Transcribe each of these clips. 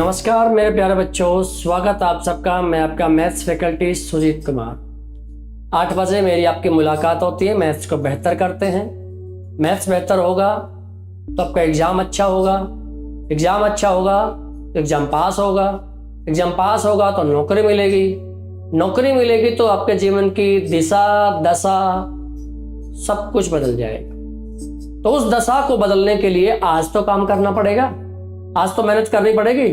नमस्कार मेरे प्यारे बच्चों, स्वागत आप सबका। मैं आपका मैथ्स फैकल्टी सुजीत कुमार। 8 बजे मेरी आपकी मुलाकात होती है। मैथ्स को बेहतर करते हैं। मैथ्स बेहतर होगा तो आपका एग्ज़ाम अच्छा होगा, एग्ज़ाम अच्छा होगा तो एग्ज़ाम पास होगा, एग्ज़ाम पास होगा तो नौकरी मिलेगी, नौकरी मिलेगी तो आपके जीवन की दिशा दशा सब कुछ बदल जाएगा। तो उस दशा को बदलने के लिए आज तो काम करना पड़ेगा, आज तो मेहनत करनी पड़ेगी।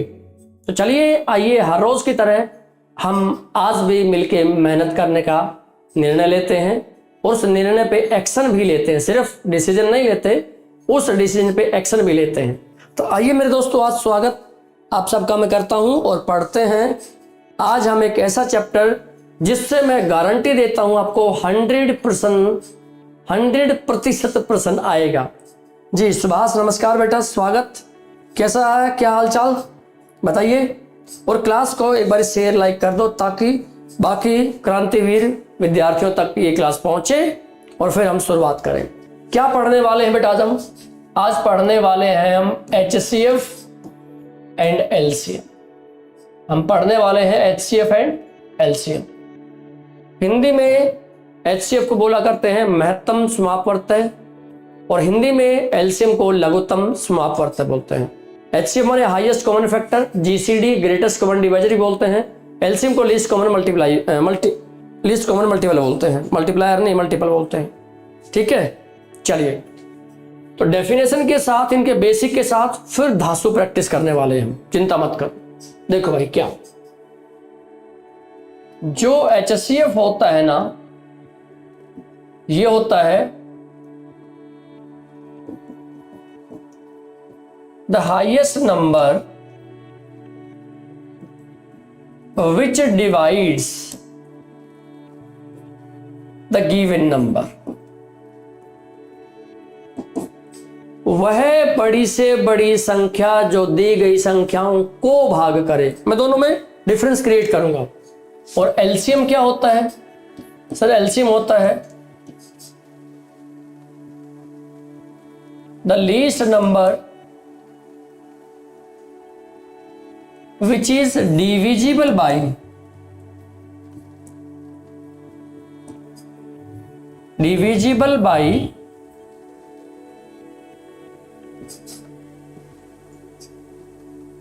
तो चलिए आइए, हर रोज की तरह हम आज भी मिलके मेहनत करने का निर्णय लेते हैं और उस निर्णय पे एक्शन भी लेते हैं। सिर्फ डिसीजन नहीं लेते, उस डिसीजन पे एक्शन भी लेते हैं। तो आइए मेरे दोस्तों, आज स्वागत आप सबका मैं करता हूं और पढ़ते हैं आज हम एक ऐसा चैप्टर जिससे मैं गारंटी देता हूं आपको 100% प्रश्न आएगा। जी सुभाष, नमस्कार बेटा, स्वागत। कैसा है, क्या हालचाल बताइए। और क्लास को एक बार शेयर लाइक कर दो ताकि बाकी क्रांतिवीर विद्यार्थियों तक ये क्लास पहुंचे और फिर हम शुरुआत करें। क्या पढ़ने वाले हैं बेटा? आज पढ़ने वाले हैं हम HCF एंड LCM। हम पढ़ने वाले हैं HCF एंड LCM। हिंदी में HCF को बोला करते हैं महत्तम समापवर्तय और हिंदी में LCM को लघुत्तम समापवर्तय बोलते हैं। HCF माने highest common factor, GCD greatest common divisor बोलते हैं। LCM को लीस्ट कॉमन मल्टीपल बोलते हैं, मल्टीप्लायर नहीं मल्टीपल बोलते हैं। ठीक है, चलिए तो डेफिनेशन के साथ, इनके बेसिक के साथ फिर धांसू प्रैक्टिस करने वाले हैं, चिंता मत कर। देखो भाई, क्या जो HCF होता है ना, ये होता है the highest number which divides the given number। वह बड़ी से बड़ी संख्या जो दी गई संख्याओं को भाग करे। मैं दोनों में डिफरेंस क्रिएट करूंगा। और LCM क्या होता है सर? LCM होता है the least number which is divisible by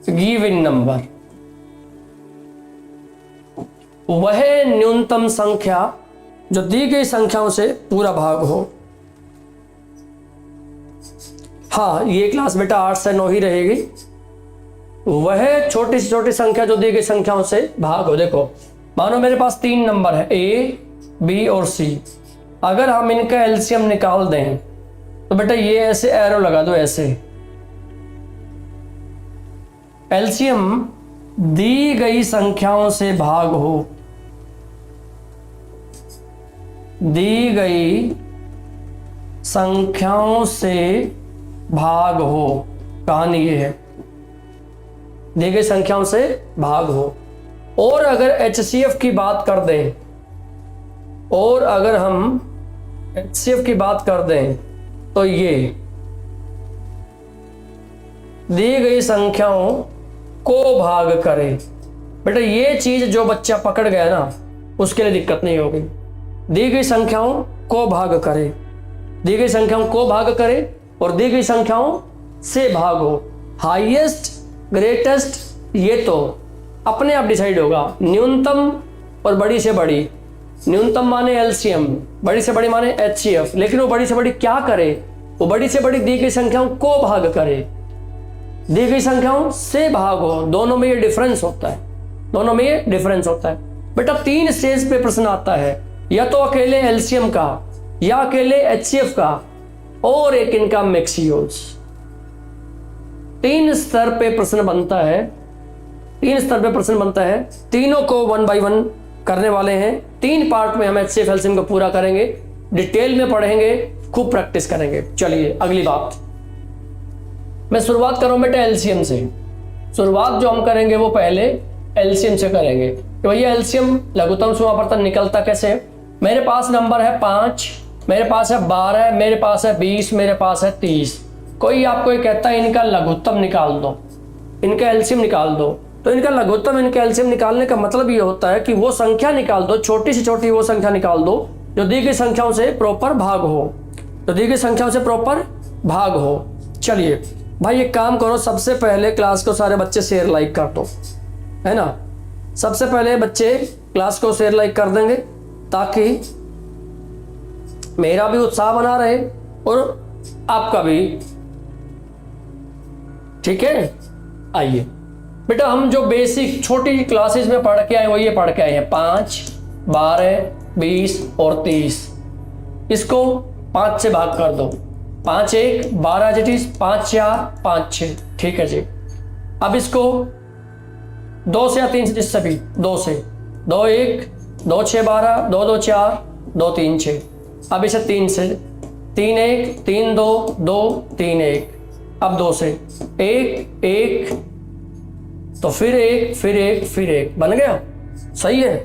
given number। वह न्यूनतम संख्या जो दी गई संख्याओं से पूरा भाग हो। हाँ, ये क्लास बेटा 8 से 9 ही रहेगी। वह छोटी से छोटी संख्या जो दी गई संख्याओं से भाग हो। देखो, मानो मेरे पास 3 नंबर है A, B और C। अगर हम इनका LCM निकाल दें तो बेटा ये ऐसे एरो लगा दो, ऐसे LCM दी गई संख्याओं से भाग हो, दी गई संख्याओं से भाग हो। कहानी ये है, दी गई संख्याओं से भाग हो। और अगर HCF की बात कर दें, और अगर हम HCF की बात कर दें तो ये दी गई संख्याओं को भाग करे। बेटा ये चीज जो बच्चा पकड़ गया ना, उसके लिए दिक्कत नहीं होगी। दी गई संख्याओं को भाग करे, दी गई संख्याओं को भाग करे और दी गई संख्याओं से भाग हो। हाईएस्ट ग्रेटेस्ट ये तो अपने आप डिसाइड होगा। न्यूनतम और बड़ी से बड़ी, न्यूनतम माने LCM, बड़ी से बड़ी माने HCF। लेकिन वो बड़ी से बड़ी क्या करे? वो बड़ी से बड़ी दी गई संख्याओं को भाग करे, दी गई संख्याओं से भाग हो। दोनों में ये डिफरेंस होता है, दोनों में ये डिफरेंस होता है। बेटा 3 स्टेज पे प्रश्न आता है, या तो अकेले LCM का, या अकेले HCF का, और एक इनका मिक्स यूज। 3 स्तर पे प्रश्न बनता है, 3 स्तर पे प्रश्न बनता है। तीनों को 1 बाय 1 करने वाले हैं। 3 पार्ट में हम HCF LCM को पूरा करेंगे, डिटेल में पढ़ेंगे, खूब प्रैक्टिस करेंगे। चलिए अगली बात, मैं शुरुआत कर रहा हूं बेटा LCM से। शुरुआत जो हम करेंगे वो पहले LCM से करेंगे कि भैया LCM लघुत्तम समापवर्तन निकलता कैसे। मेरे पास नंबर है 5, मेरे पास है 12, मेरे पास है 20, मेरे पास है 30। कोई आपको ये कहता है इनका लघुत्तम निकाल दो, इनका एलसीएम निकाल दो। तो इनका लघुत्तम इनका एलसीएम निकालने का मतलब ये होता है कि वो संख्या निकाल दो, छोटी से छोटी वो संख्या निकाल दो जो दी गई संख्याओं से प्रॉपर भाग हो, तो दी गई संख्याओं से प्रॉपर भाग हो। चलिए भाई एक काम करो, सबसे पहले क्लास को सारे बच्चे शेयर लाइक कर दो, है ना। सबसे पहले बच्चे क्लास को शेयर लाइक कर देंगे ताकि मेरा भी उत्साह बना रहे और आपका भी। ठीक है, आइए बेटा हम जो बेसिक छोटी क्लासेस में पढ़ के आए वो ये पढ़ के आए हैं 5, 12, 20 और 30। इसको 5 से भाग कर दो, 5 1 12 जिटिस, 5 4 5 6। ठीक है जी। अब इसको 2 से या 3 से, जिससे भी 2 से, 2 1 2 6 12, 2 2 4, 2 3 6। अब इसे 3 से, 3 1 3 2 2 3 1। अब 2 से 1 1, तो फिर 1 फिर 1 फिर 1, बन गया। सही है,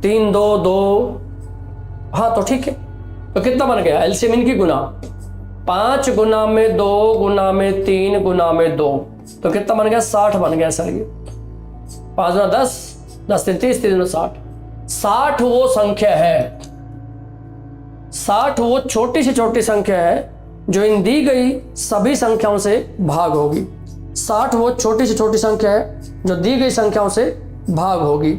3 2 2। हाँ तो ठीक है, तो कितना बन गया एलसीएम इनकी गुना 5 गुना में 2 गुना में 3 गुना में 2, तो कितना बन गया 60 बन गया सर। ये 5 गुना 10, 10 3 30, 3 60। 60 वो संख्या है, 60 वो छोटी से छोटी संख्या है जो इन दी गई सभी संख्याओं से भाग होगी। 60 वो छोटी से छोटी संख्या है जो दी गई संख्याओं से भाग होगी।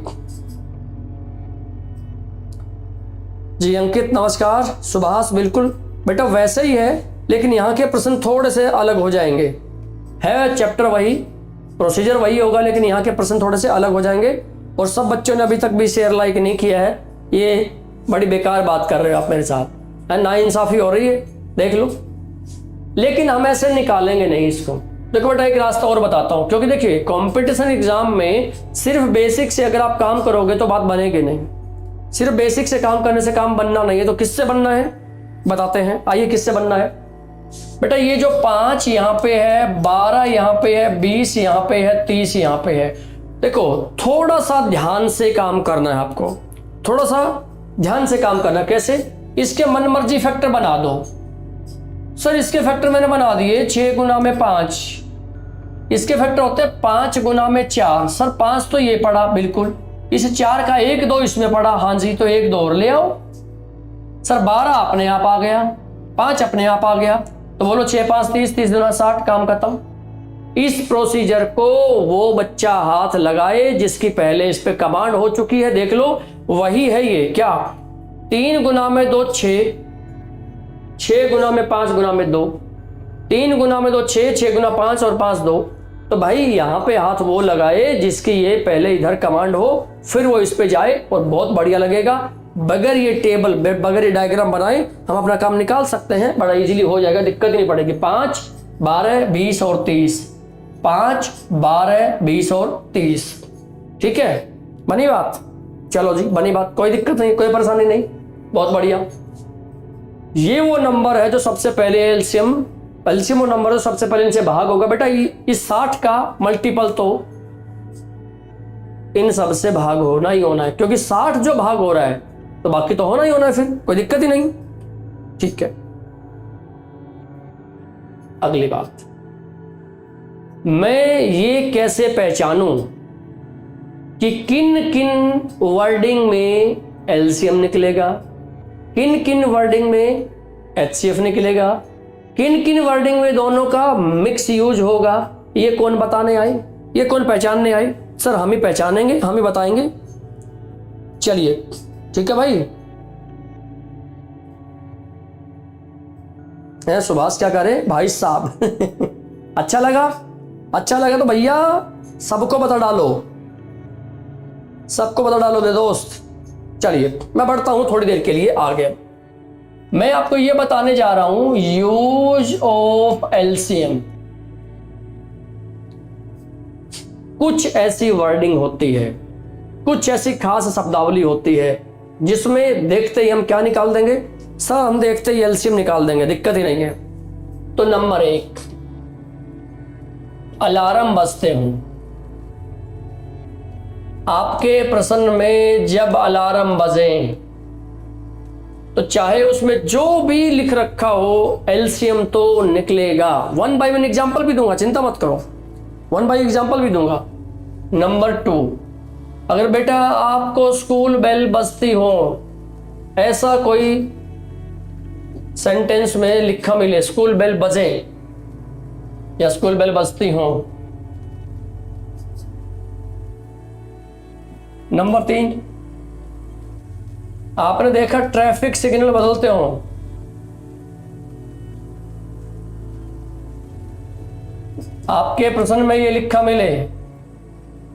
जी अंकित नमस्कार, सुभाष बिल्कुल बेटा वैसे ही है, लेकिन यहाँ के प्रश्न थोड़े से अलग हो जाएंगे। है चैप्टर वही, प्रोसीजर वही होगा, लेकिन यहाँ के प्रश्न थोड़े से अलग हो जाएंगे। और सब बच्चों ने अभी तक भी शेयर लाइक नहीं किया है, ये बड़ी बेकार बात कर रहे हो आप मेरे साथ, नाइंसाफी हो रही है, देख लो। लेकिन हम ऐसे निकालेंगे नहीं इसको। देखो बेटा एक रास्ता और बताता हूँ, क्योंकि देखिए कंपटीशन एग्जाम में सिर्फ बेसिक से अगर आप काम करोगे तो बात बनेगी नहीं। सिर्फ बेसिक से काम करने से काम बनना नहीं है, तो किससे बनना है बताते हैं। आइए किससे बनना है बेटा। ये जो 5 यहाँ पे है, 12 यहाँ पे है, 20 यहाँ पे है, 30 यहाँ पे है। देखो थोड़ा सा ध्यान से काम करना है आपको, थोड़ा सा ध्यान से काम करना। कैसे? इसके मनमर्जी फैक्टर बना दो। सर इसके फैक्टर मैंने बना दिए 6 गुना में 5, इसके फैक्टर होते हैं 5 गुना में 4। सर 5 तो ये पड़ा बिल्कुल, इस 4 का 1 2 इसमें पड़ा, हाँ जी, तो 1 2 और ले आओ। सर 12 अपने आप आ गया, 5 अपने आप आ गया, तो बोलो 6 5 30, 30 गुना 60, काम खत्म। इस प्रोसीजर को वो बच्चा हाथ लगाए जिसकी पहले इस पे कमांड हो चुकी है, देख लो वही है ये। क्या? 3 गुना में 2 6, 6 गुना में 5 गुना में 2, 3 गुना में 2 6, 6 गुना 5 और 5 2। तो भाई यहाँ पे हाथ वो लगाए जिसकी ये पहले इधर कमांड हो, फिर वो इस पे जाए और बहुत बढ़िया लगेगा। बगैर ये टेबल, बगैर ये डायग्राम बनाए हम अपना काम निकाल सकते हैं, बड़ा इजीली हो जाएगा, दिक्कत नहीं पड़ेगी। 5 12 20 और 30, 5 12 20 और 30। ठीक है, बनी बात? चलो जी बनी बात, कोई दिक्कत नहीं, कोई परेशानी नहीं, बहुत बढ़िया। ये वो नंबर है जो सबसे पहले एलसीएम वो नंबर है सबसे पहले इनसे भाग होगा। बेटा इस 60 का मल्टीपल तो इन सब से भाग होना ही होना है, क्योंकि 60 जो भाग हो रहा है तो बाकी तो होना ही होना है, फिर कोई दिक्कत ही नहीं। ठीक है, अगली बात, मैं ये कैसे पहचानूं कि किन किन वर्डिंग में एलसीएम निकलेगा, किन किन वर्डिंग में एचसीएफ निकलेगा, किन किन वर्डिंग में दोनों का मिक्स यूज होगा? ये कौन बताने आए, ये कौन पहचानने आए? सर हम ही पहचानेंगे, हम ही बताएंगे। चलिए ठीक है भाई। सुभाष क्या करे भाई साहब अच्छा लगा तो भैया सबको बता डालो, सबको बता डालो दे दोस्त। चलिए मैं बढ़ता हूं थोड़ी देर के लिए आगे। मैं आपको यह बताने जा रहा हूं यूज ऑफ एलसीएम। कुछ ऐसी वर्डिंग होती है, कुछ ऐसी खास शब्दावली होती है जिसमें देखते ही हम क्या निकाल देंगे? सर हम देखते ही एलसीएम निकाल देंगे, दिक्कत ही नहीं है। तो नंबर 1, अलार्म बजते हूं। आपके प्रश्न में जब अलार्म बजे तो चाहे उसमें जो भी लिख रखा हो एलसीएम तो निकलेगा। 1 बाय 1 एग्जांपल भी दूंगा, चिंता मत करो। वन बाई एग्जाम्पल भी दूंगा। नंबर 2, अगर बेटा आपको स्कूल बेल बजती हो, ऐसा कोई सेंटेंस में लिखा मिले, स्कूल बेल बजे या स्कूल बेल बजती हो। नंबर 3, आपने देखा ट्रैफिक सिग्नल बदलते हो। आपके प्रश्न में ये लिखा मिले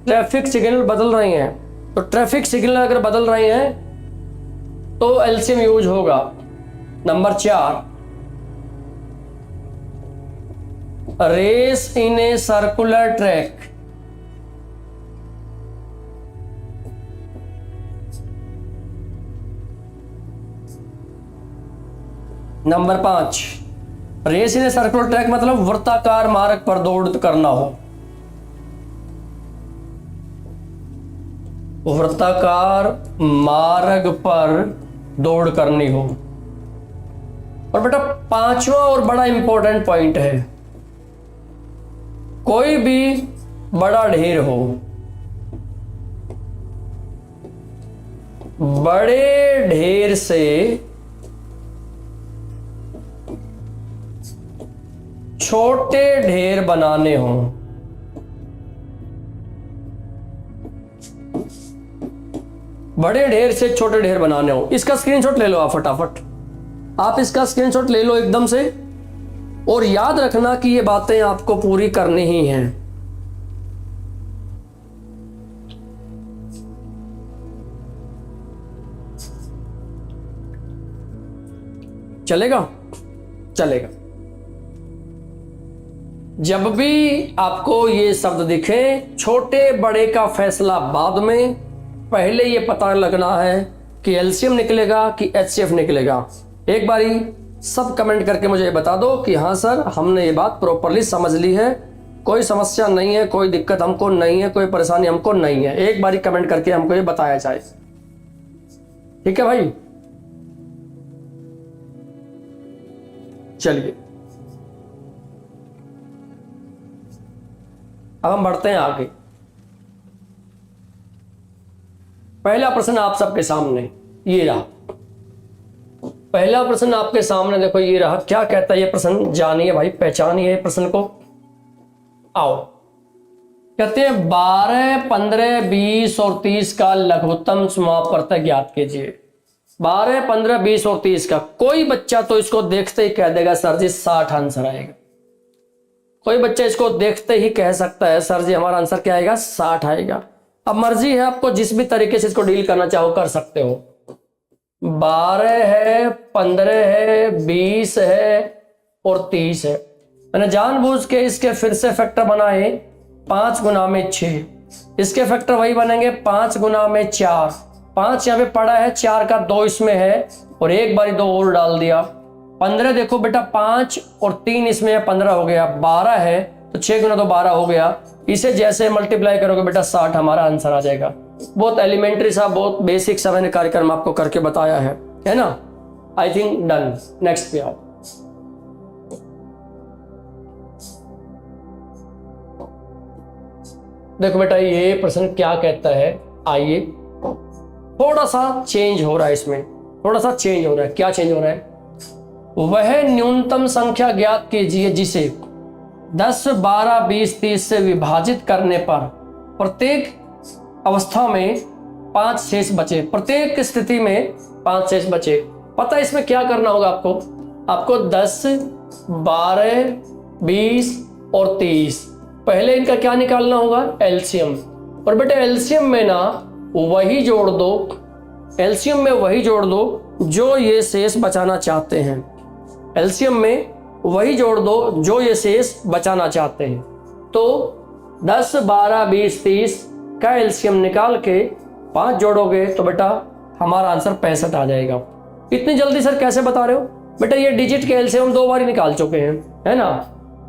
ट्रैफिक सिग्नल बदल रही हैं, तो ट्रैफिक सिग्नल अगर बदल रही हैं तो एलसीएम यूज होगा। Number 4, race in a circular track. Number 5, race in a circular track मतलब वृत्ताकार मार्ग पर दौड़ करना हो। वृत्ताकार मार्ग पर दौड़ करनी हो। और बेटा 5वां और बड़ा इंपॉर्टेंट पॉइंट है, कोई भी बड़ा ढेर हो, बड़े ढेर से छोटे ढेर बनाने हो। बड़े ढेर से छोटे ढेर बनाने हो। इसका स्क्रीनशॉट ले लो आप फटाफट, आप इसका स्क्रीनशॉट ले लो एकदम से, और याद रखना कि ये बातें आपको पूरी करनी ही हैं। चलेगा? चलेगा। जब भी आपको ये शब्द दिखे, छोटे बड़े का फैसला बाद में, पहले ये पता लगना है कि एलसीएम निकलेगा कि एचसीएफ निकलेगा। एक बारी सब कमेंट करके मुझे बता दो कि हाँ सर, हमने ये बात प्रॉपरली समझ ली है, कोई समस्या नहीं है, कोई दिक्कत हमको नहीं है, कोई परेशानी हमको नहीं है। एक बारी कमेंट करके हमको ये बताया जाए। ठीक है भाई? चलिए अब हम बढ़ते हैं आगे। पहला प्रश्न आप सबके सामने ये रहा। पहला प्रश्न आपके सामने देखो ये रहा। क्या कहता है ये प्रश्न? जानिए भाई, पहचानिए प्रश्न को। आओ, कहते हैं 12, 15, 20 और 30 का लघुत्तम समापवर्तक ज्ञात कीजिए। 12, 15, 20 और 30 का कोई बच्चा तो इसको देखते ही कह देगा सर जी 60 आंसर आएगा। कोई बच्चा इसको देखते ही कह सकता है सर जी हमारा आंसर क्या आएगा? 60 आएगा। अब मर्जी है आपको, जिस भी तरीके से इसको डील करना चाहो कर सकते हो। 12 है, 15 है, 20 है और 30 है। मैंने जानबूझ के इसके फिर से फैक्टर बनाए 5 गुना में 6। इसके फैक्टर वही बनेंगे 5 गुना में 4। 5 यहाँ पे पड़ा है, 4 का 2 इसमें है और एक बारी 2 और डाल दिया। 15 देखो बेटा 5 और 3 इसमें है, 15 हो गया। 12 है तो 6 गुना 2 12 हो गया। इसे जैसे मल्टीप्लाई करोगे बेटा 60 हमारा आंसर आ जाएगा। बहुत एलिमेंट्री सा, बहुत बेसिक सा मैंने कार्यक्रम आपको करके बताया है ना? I think done. नेक्स्ट पे आओ। देखो बेटा ये प्रश्न क्या कहता है, आइए थोड़ा सा चेंज हो रहा है इसमें, थोड़ा सा चेंज हो रहा है। क्या चेंज हो रहा है? वह न्यूनतम संख्या ज्ञात कीजिए जिसे 10, 12, 20, 30 से विभाजित करने पर प्रत्येक अवस्था में 5 शेष बचे। प्रत्येक स्थिति में 5 शेष बचे। पता है इसमें क्या करना होगा आपको? आपको 10, 12, 20 और 30 पहले इनका क्या निकालना होगा? एलसीएम। और बेटा एलसीएम में ना वही जोड़ दो, एलसीएम में वही जोड़ दो जो ये शेष बचाना चाहते हैं। एलसीएम में वही जोड़ दो जो ये शेष बचाना चाहते हैं। तो 10, 12, 20, 30 का एलसीएम निकाल के 5 जोड़ोगे तो बेटा हमारा आंसर 65 आ जाएगा। इतनी जल्दी सर कैसे बता रहे हो? बेटा ये डिजिट के एलसीएम हम 2 बार ही निकाल चुके हैं, है ना?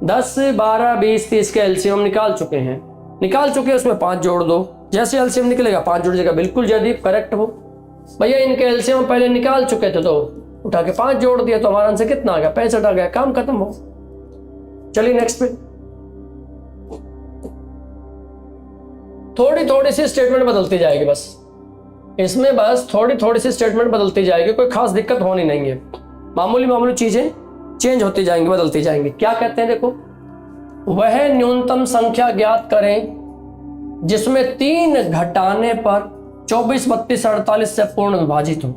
10, 12, 20, 30 के एलसीएम निकाल चुके हैं, निकाल चुके हैं, उसमें 5 जोड़ दो। जैसे एलसीएम निकलेगा 5 जुड़ जाएगा। बिल्कुल जयदीप करेक्ट हो भैया। इनके एलसीएम पहले निकाल चुके थे तो उठा के 5 जोड़ दिया तो हमारा आंसर कितना आ गया? 65 आ गया। काम खत्म हो। चलिए नेक्स्ट पे। थोड़ी थोड़ी सी स्टेटमेंट बदलती जाएगी, बस इसमें बस थोड़ी थोड़ी सी स्टेटमेंट बदलती जाएगी, कोई खास दिक्कत होनी नहीं है। मामूली मामूली चीजें चेंज होती जाएंगी, बदलती जाएंगी। क्या कहते हैं देखो, वह न्यूनतम संख्या ज्ञात करें जिसमें 3 घटाने पर 24, 32, 48 से पूर्ण विभाजित हो।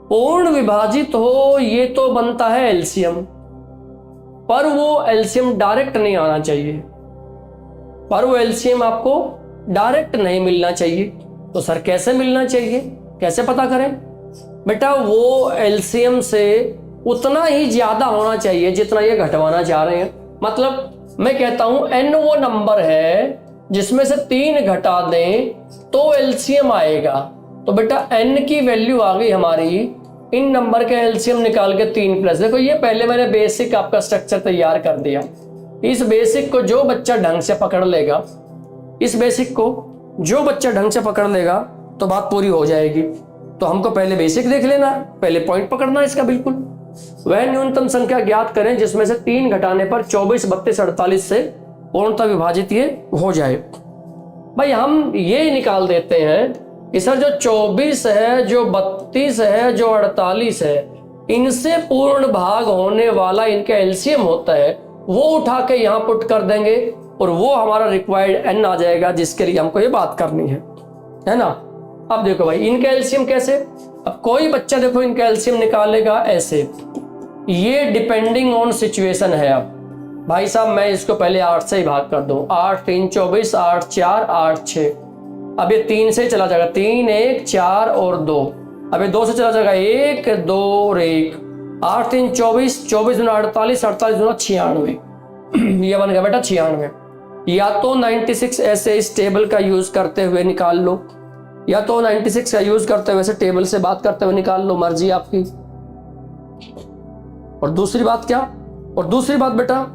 पूर्ण विभाजित हो ये तो बनता है एलसीएम, पर वो एलसीएम डायरेक्ट नहीं आना चाहिए, पर वो एलसीएम आपको डायरेक्ट नहीं मिलना चाहिए। तो सर कैसे मिलना चाहिए, कैसे पता करें? बेटा वो एलसीएम से उतना ही ज्यादा होना चाहिए जितना ये घटवाना चाह रहे हैं। मतलब मैं कहता हूं n वो नंबर है जिसमें से 3 घटा दें तो एलसीएम आएगा। तो बेटा n की वैल्यू आ गई हमारी, इन नंबर के एलसीएम निकाल के 3 प्लस। देखो ये पहले मैंने बेसिक आपका स्ट्रक्चर तैयार कर दिया। इस बेसिक को जो बच्चा ढंग से पकड़ लेगा, इस बेसिक को जो बच्चा ढंग से पकड़ लेगा तो बात पूरी हो जाएगी। तो हमको पहले बेसिक देख लेना, पहले पॉइंट पकड़ना इसका बिल्कुल। वह न्यूनतम संख्या ज्ञात करें जिसमें से 3 घटाने पर 24, 32, 48 से पूर्णतः विभाजित ये हो जाए। भाई हम ये निकाल देते हैं कि सर जो 24 है, जो 32 है, जो 48 है, इनसे पूर्ण भाग होने वाला इनका एलसीएम होता है, वो उठा के यहां पुट कर देंगे और वो हमारा रिक्वायर्ड n आ जाएगा जिसके लिए हमको ये बात करनी है ना। अब देखो भाई इनका एलसीएम कैसे, अब कोई बच्चा देखो इनका एलसीएम निकालेगा ऐसे, ये डिपेंडिंग ऑन सिचुएशन है। अब भाई साहब मैं इसको पहले 8 से ही भाग कर दूं, 8 3 24, 8 4 8 6। अब ये 3 से चला जाएगा, 3 1 4 और 2। अब ये 2 से चला जाएगा 1 2 और 1, 8 3 24, 24 दूना 48, 48 दूना 96। ये बन गया बेटा 96। या तो 96 ऐसे इस टेबल का यूज करते हुए निकाल लो, या तो 96 का यूज करते हुए ऐसे टेबल से बात करते हुए निकाल लो, मर्जी आपकी। और दूसरी बात क्या, और दूसरी बात बेटा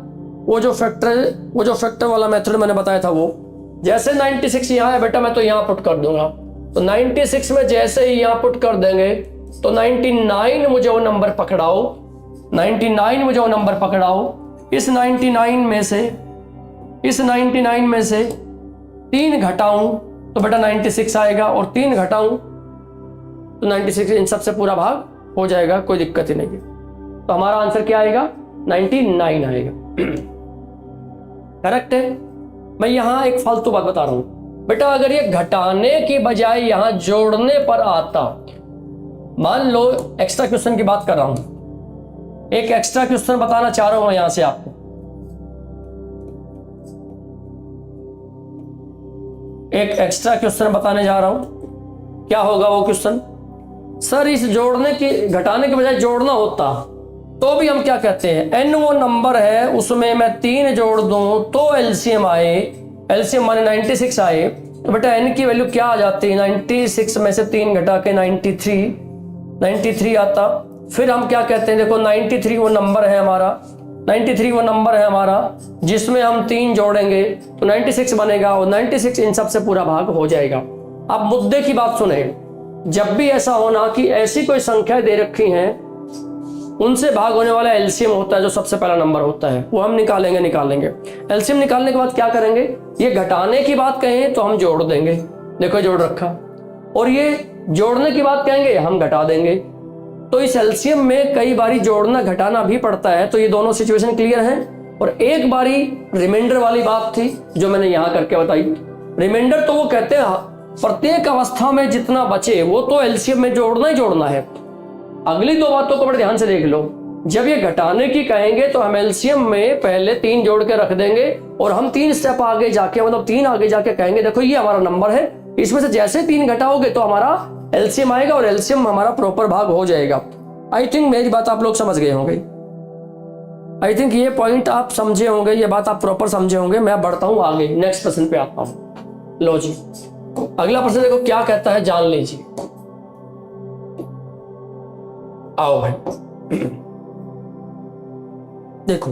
वो जो फैक्टर वाला मेथड मैंने बताया था, वो जैसे 96 यहाँ है बेटा मैं तो यहाँ पुट कर दूंगा। तो 96 में जैसे ही यहाँ पुट कर देंगे तो 99 मुझे वो नंबर पकड़ाओ, 99 मुझे वो नंबर पकड़ाओ। इस 99 में से 3 घटाऊं तो बेटा 96 आएगा, और 3 घटाऊं तो 96, इन सबसे पूरा भाग हो जाएगा, कोई दिक्कत ही नहीं है। तो हमारा आंसर क्या आएगा, 99 आएगा। करेक्ट है। मैं यहां एक फालतू बात बता रहा हूं बेटा, अगर ये घटाने की बजाय यहां जोड़ने पर आता, मान लो एक्स्ट्रा क्वेश्चन की बात कर रहा हूं, एक एक्स्ट्रा क्वेश्चन बताना चाह रहा हूं मैं यहां से आपको। एक एक्स्ट्रा क्वेश्चन बताने जा रहा हूं, क्या होगा वो क्वेश्चन, सर इस जोड़ने की घटाने के बजाय जोड़ना होता तो भी हम क्या कहते हैं, n वो नंबर है उसमें मैं 3 जोड़ दूं तो एलसीएम आए, एलसीएम माने 96 आए, तो बेटा n की वैल्यू क्या आ जाती है, 96 में से 3 घटा के 93 आता। फिर हम क्या कहते हैं, देखो 93 वो नंबर है हमारा, 93 वो नंबर है हमारा जिसमें हम 3 जोड़ेंगे तो 96 बनेगा, और 96 इन सब से पूरा भाग हो जाएगा। अब मुद्दे की बात सुने, जब भी ऐसा होना कि ऐसी कोई संख्या दे रखी हैं उनसे भाग होने वाला एलसीएम होता है, जो सबसे पहला नंबर होता है वो हम निकालेंगे। एलसीएम निकालने के बाद क्या करेंगे, ये घटाने की बात कहें तो हम जोड़ देंगे, देखो जोड़ रखा, और ये जोड़ने की बात कहेंगे हम घटा देंगे। तो इस एलसीएम में कई बारी जोड़ना घटाना भी पड़ता है। तो ये दोनों सिचुएशन क्लियर हैं। और एक बारी रिमाइंडर वाली बात थी जो मैंने यहां करके बताई। रिमाइंडर तो वो कहते हैं प्रत्येक अवस्था में जितना बचे वो तो एलसीएम में जोड़ना ही जोड़ना है। अगली 2 बातों को बड़े ध्यान से देख लो, जब ये घटाने की कहेंगे तो हम एलसीएम में पहले 3 जोड़ के रख देंगे, और हम 3 स्टेप आगे जाके, मतलब 3 आगे जाके कहेंगे देखो ये हमारा नंबर है, इसमें से जैसे 3 घटाओगे तो हमारा एलसीएम आएगा और एलसीएम हमारा प्रॉपर भाग हो जाएगा। आई थिंक मेरी बात आप लोग समझ गए होंगे, आई थिंक ये पॉइंट आप समझे होंगे, ये बात आप प्रॉपर समझे होंगे। मैं बढ़ता हूं आगे, नेक्स्ट प्रश्न पे आता हूं। लो जी, अगला प्रश्न देखो क्या कहता है, जान लीजिए। आओ भाई देखो,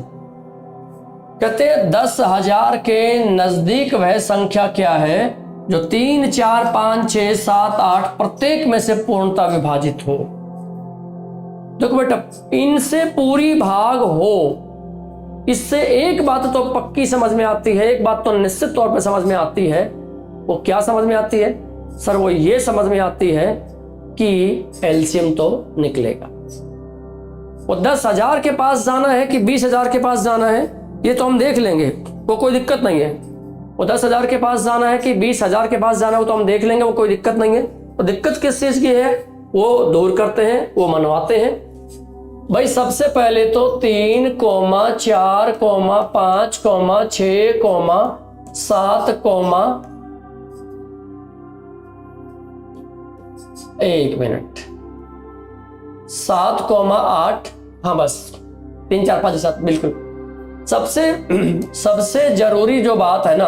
कहते हैं 10,000 के नजदीक वह संख्या क्या है जो 3 4 5 6 7 8 प्रत्येक में से पूर्णता विभाजित हो। देखो बेटा, इनसे पूरी भाग हो इससे एक बात तो पक्की समझ में आती है, एक बात तो निश्चित तौर पर समझ में आती है। वो क्या समझ में आती है सर? वो ये समझ में आती है कि एलसीएम तो निकलेगा। वो 10,000 के पास जाना है कि 20,000 के पास जाना है, ये तो हम देख लेंगे, वो कोई दिक्कत नहीं है। वो 10,000 के पास जाना है कि 20,000 के पास जाना है, वो तो हम देख लेंगे, वो कोई दिक्कत नहीं है। तो दिक्कत किस चीज की है वो दूर करते हैं, वो मनवाते हैं। भाई सबसे पहले तो 3, 4, 5, 6, 7, 1 मिनट 7, 8, हाँ बस 3, 4, 5, 7 बिल्कुल। सबसे जरूरी जो बात है ना,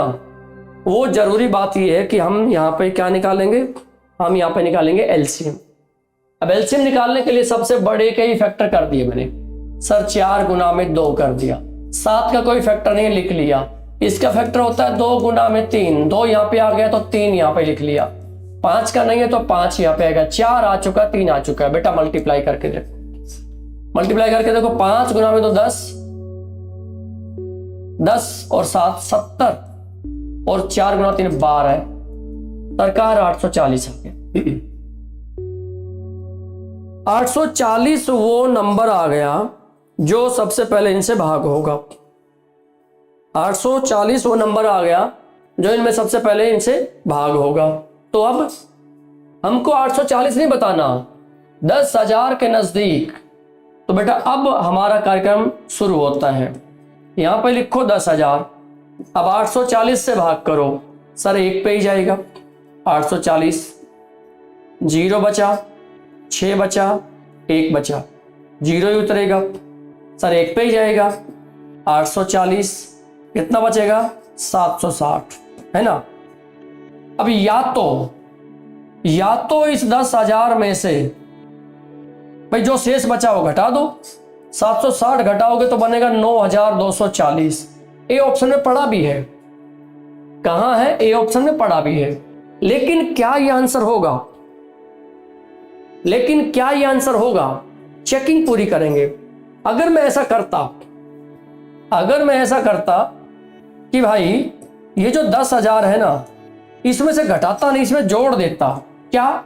वो जरूरी बात ये है कि हम यहाँ पे क्या निकालेंगे, हम यहाँ पे निकालेंगे एलसीएम। अब एलसीएम निकालने के लिए सबसे बड़े के ही फैक्टर कर दिए मैंने सर, 4 गुना में 2 कर दिया। 7 का कोई फैक्टर नहीं लिख लिया, इसका फैक्टर होता है 2 गुना में 3, 2 यहाँ पे आ गया तो 3 यहाँ पे लिख लिया। 5 का नहीं है तो 5 यहाँ पे आएगा, 4 आ चुका, 3 आ चुका है। बेटा मल्टीप्लाई करके देखो, मल्टीप्लाई करके देखो, 5 गुना में 2 10, 10 और 7 70 और 4 गुना 3 12 है। सरकार 840 आ गया। 840 वो नंबर आ गया जो सबसे पहले इनसे भाग होगा। 840 वो नंबर आ गया जो इनमें सबसे पहले इनसे भाग होगा। तो अब हमको 840 नहीं बताना, 10,000 के नजदीक। तो बेटा अब हमारा कार्यक्रम शुरू होता है। यहां पे लिखो 10,000, अब 840 से भाग करो सर, 1 पे ही जाएगा। 840 0 बचा, 6 बचा, 1 बचा, 0 ही उतरेगा सर, 1 पे ही जाएगा। 840 कितना बचेगा? 760 है ना। अब या तो इस 10,000 में से भाई जो शेष बचा वो घटा दो, 760 घटाओगे तो बनेगा 9,240। ए ऑप्शन में पड़ा भी है, कहां है? ए ऑप्शन में पड़ा भी है। लेकिन क्या ये आंसर होगा? चेकिंग पूरी करेंगे। अगर मैं ऐसा करता कि भाई ये जो 10,000 है ना, इसमें से घटाता नहीं, इसमें जोड़ देता। क्या?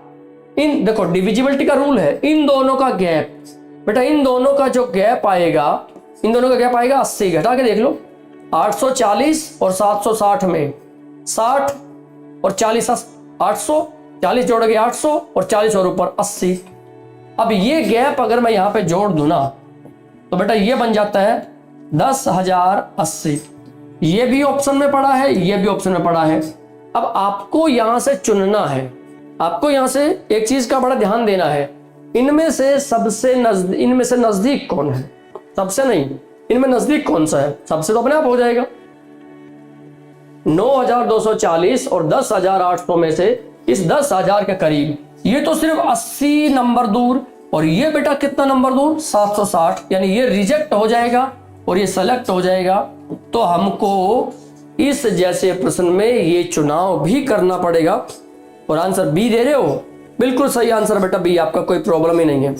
देखो डिविजिबिलिटी का रूल है, इन दोनों का गैप, बेटा इन दोनों का जो गैप आएगा, 80। घटा के देख लो, 840 और 760 में 60 और 40 840 जोड़ोगे 800 और 40 और ऊपर 80। अब ये गैप अगर मैं यहां पे जोड़ दूं ना, तो बेटा ये बन जाता है 10,080। ये भी ऑप्शन में पड़ा है, ये भी ऑप्शन में पड़ा है। अब आपको यहां से चुनना है, आपको यहां से एक चीज का बड़ा ध्यान देना है, इनमें से नजदीक कौन है? सबसे नहीं, इनमें नजदीक कौन सा है? सबसे तो अपने आप हो जाएगा। 9,240 और 10,800 में से इस 10,000 के करीब, ये तो सिर्फ 80 नंबर दूर, और ये बेटा कितना नंबर दूर? 760। यानी ये रिजेक्ट हो जाएगा और ये सेलेक्ट हो जाएगा। तो हमको इस जैसे प्रश्न में ये चुनाव भी करना पड़ेगा। और आंसर बी दे रहे हो, बिल्कुल सही आंसर बेटा बी, आपका कोई प्रॉब्लम ही नहीं है।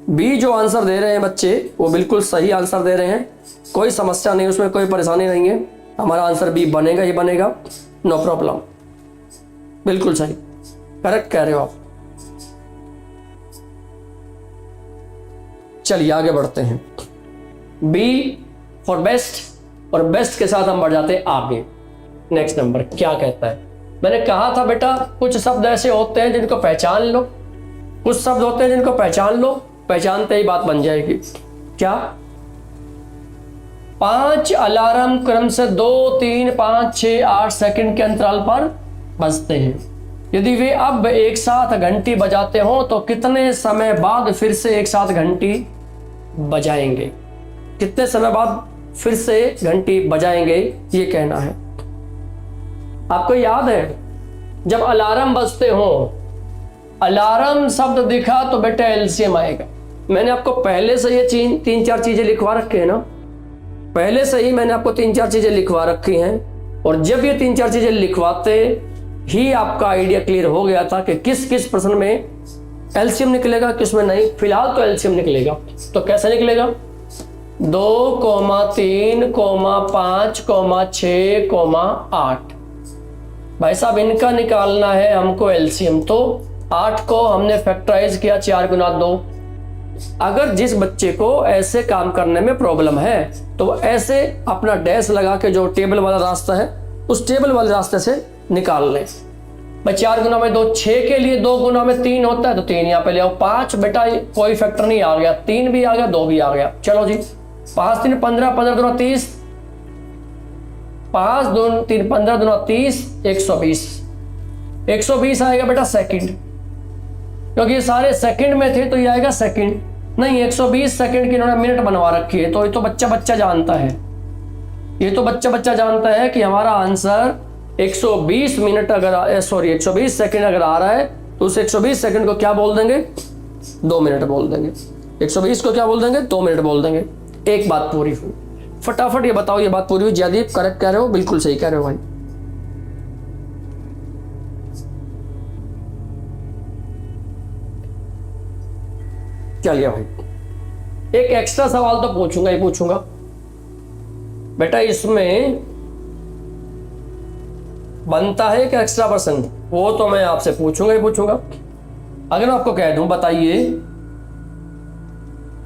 बी जो आंसर दे रहे हैं बच्चे, वो बिल्कुल सही आंसर दे रहे हैं, कोई समस्या नहीं, उसमें कोई परेशानी नहीं है। हमारा आंसर बी बनेगा ही बनेगा, नो प्रॉब्लम, बिल्कुल सही, करेक्ट कह रहे हो आप। चलिए आगे बढ़ते हैं। बी फॉर बेस्ट, और बेस्ट के साथ हम बढ़ जाते हैं आगे। नेक्स्ट नंबर क्या कहता है? मैंने कहा था बेटा कुछ शब्द ऐसे होते हैं जिनको पहचान लो, कुछ शब्द होते हैं जिनको पहचान लो, पहचानते ही बात बन जाएगी। क्या? 5 अलार्म क्रम से 2, 3, 5, 6, 8 सेकंड के अंतराल पर बजते हैं। यदि वे अब एक साथ घंटी बजाते हो तो कितने समय बाद फिर से एक साथ घंटी बजाएंगे? कितने समय बाद फिर से घंटी बजाएंगे, ये कहना है। आपको याद है जब अलार्म बजते हो, अलार्म शब्द दिखा तो बेटा एलसीएम आएगा। मैंने आपको पहले से ये 3-4 चीजें लिखवा रखी है ना, पहले से ही मैंने आपको 3-4 चीजें लिखवा रखी हैं। और जब ये 3-4 चीजें लिखवाते ही आपका आइडिया क्लियर हो गया था कि किस किस प्रश्न में एलसीएम निकलेगा, किस में नहीं। फिलहाल तो एलसीएम निकलेगा, तो कैसे निकलेगा? 2,3,5,6,8। भाई साहब इनका निकालना है हमको एलसीएम। तो 8 को हमने फैक्टराइज किया 4 गुना 2। अगर जिस बच्चे को ऐसे काम करने में प्रॉब्लम है तो ऐसे अपना डैश लगा के जो टेबल वाला रास्ता है उस टेबल वाले रास्ते से निकाल लें। भाई 4 गुना में 2 6 के लिए 2 गुना में 3 होता है तो 3 यहाँ पे ले आओ। 5 बेटा कोई फैक्टर नहीं आ गया, 3 भी आ गया, 2 भी आ गया। चलो जी 5 3 15, 15 दूना 30, 5 2 3 15 दूना 30, 120। 120 आएगा बेटा सेकंड, क्योंकि ये सारे सेकंड में थे तो ये आएगा सेकंड। नहीं 120 सेकंड की इन्होंने मिनट बनवा रखी है। तो ये तो बच्चा जानता है, ये तो बच्चा जानता है कि हमारा आंसर 120 मिनट अगर 120 सेकंड अगर आ रहा है तो उस 120 सेकंड को क्या बोल देंगे, 2 मिनट बोल देंगे। 120 को क्या बोल देंगे, 2 मिनट बोल देंगे। एक बात पूरी हुई। फटाफट ये बताओ, ये बात पूरी हुई? जयदीप करेक्ट कह रहे हो, बिल्कुल सही कह रहे हो भाई। चलिए भाई एक एक्स्ट्रा सवाल तो पूछूंगा ही पूछूंगा बेटा। इसमें बनता है कि एक्स्ट्रा पर्सन, वो तो मैं आपसे पूछूंगा ही पूछूंगा। अगर मैं आपको कह दूं बताइए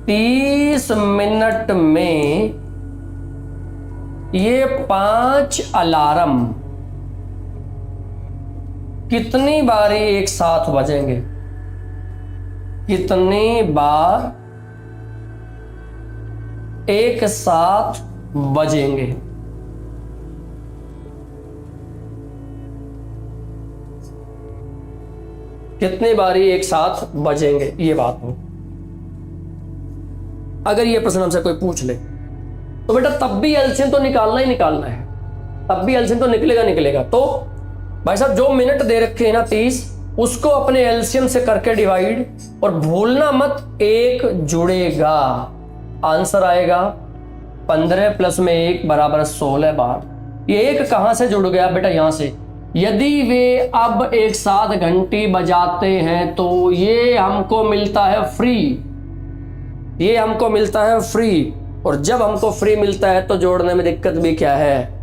30 मिनट में ये 5 अलार्म कितनी बारी एक साथ बजेंगे? कितनी बार एक साथ बजेंगे? कितनी बारी एक साथ बजेंगे, ये बात हो। अगर ये प्रश्न हमसे कोई पूछ ले तो बेटा तब भी एलसीएम तो निकालना ही निकालना है, तब भी एलसीएम तो निकलेगा। तो भाई साहब जो मिनट दे रखे हैं ना 30, उसको अपने एलसीएम से करके डिवाइड, और भूलना मत 1 जुड़ेगा। आंसर आएगा 15 प्लस में 1 बराबर 16 बार। ये 1 कहां से जुड़ गया बेटा, यहां से। यदि वे अब एक साथ घंटी बजाते हैं तो ये हमको मिलता है फ्री, ये हमको मिलता है फ्री। और जब हमको फ्री मिलता है तो जोड़ने में दिक्कत भी क्या है?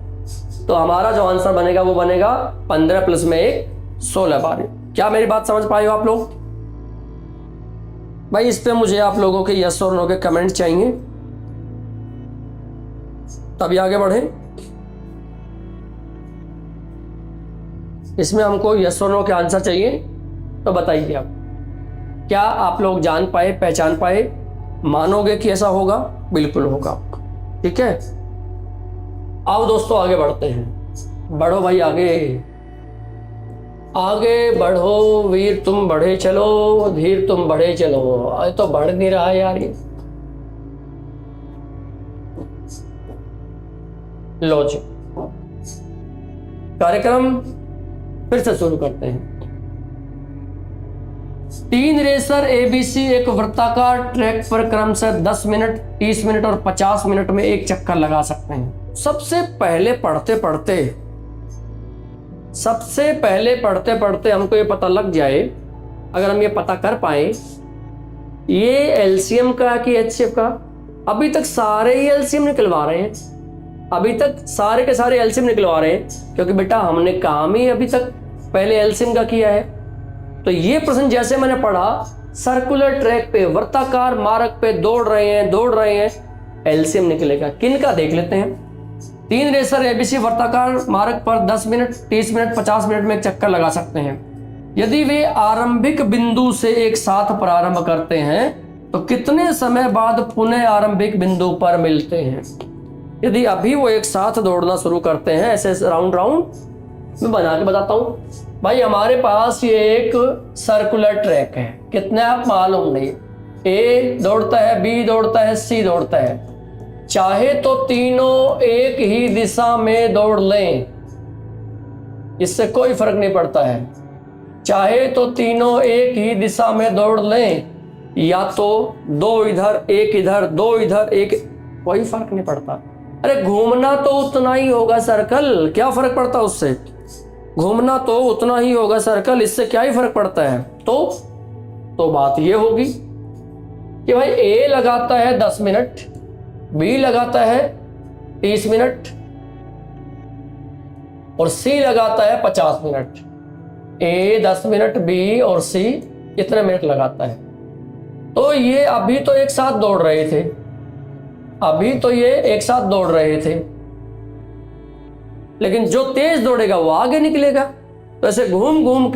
तो हमारा जो आंसर बनेगा वो बनेगा 15 प्लस में 1 16 बार। क्या मेरी बात समझ पाए हो आप लोग? भाई इस पे मुझे आप लोगों के यस और नो के कमेंट चाहिए, तभी आगे बढ़े। इसमें हमको यस और नो के आंसर चाहिए, तो बताइए आप क्या आप लोग जान पाए, पहचान पाए, मानोगे कि ऐसा होगा? बिल्कुल होगा। ठीक है, आओ दोस्तों आगे बढ़ते हैं। बढ़ो भाई आगे, आगे बढ़ो वीर तुम बढ़े चलो, धीर तुम बढ़े चलो। आज तो बढ़ नहीं रहा है यार ये। लो जी कार्यक्रम फिर से शुरू करते हैं। 3 रेसर एबीसी एक वृत्ताकार ट्रैक पर क्रमशः 10 मिनट, 30 मिनट और 50 मिनट में एक चक्कर लगा सकते हैं। सबसे पहले पढ़ते पढ़ते हमको ये पता लग जाए, अगर हम ये पता कर पाए ये एलसीएम का कि एचसीएफ का। अभी तक सारे ही एलसीएम निकलवा रहे हैं, अभी तक सारे के सारे एलसीएम निकलवा रहे हैं, क्योंकि बेटा हमने काम ही अभी तक पहले एलसीएम का किया है। तो ये प्रश्न जैसे मैंने पढ़ा, सर्कुलर ट्रैक पे वर्ताकार मार्ग पे दौड़ रहे हैं, एलसीएम निकलेगा। किन का देख लेते हैं। 3 रेसर एबीसी वर्ताकार मार्ग पर 10 मिनट, 30 मिनट, 50 मिनट में एक चक्कर लगा सकते हैं। यदि वे आरंभिक बिंदु से एक साथ प्रारंभ करते हैं तो कितने समय बाद पुनः आरंभिक बिंदु पर मिलते हैं? यदि अभी वो एक साथ दौड़ना शुरू करते हैं ऐसे राउंड मैं बना के बताता हूं। भाई हमारे पास ये एक सर्कुलर ट्रैक है, कितने आप मालूम नहीं, ए दौड़ता है, बी दौड़ता है, सी दौड़ता है। चाहे तो तीनों एक ही दिशा में दौड़ लें, इससे कोई फर्क नहीं पड़ता है। चाहे तो तीनों एक ही दिशा में दौड़ लें, या तो 2 इधर 1 इधर 2 इधर 1, कोई फर्क नहीं पड़ता। अरे घूमना तो उतना ही होगा सर्कल, क्या फर्क पड़ता है उससे? घूमना तो उतना ही होगा सर्कल, इससे क्या ही फर्क पड़ता है? तो बात ये होगी कि भाई ए लगाता है 10 मिनट, बी लगाता है 30 मिनट और सी लगाता है 50 मिनट। ए 10 मिनट, बी और सी कितने मिनट लगाता है? तो ये अभी तो एक साथ दौड़ रहे थे, लेकिन जो तेज दौड़ेगा वो आगे निकलेगा। तो ऐसे घूम घूम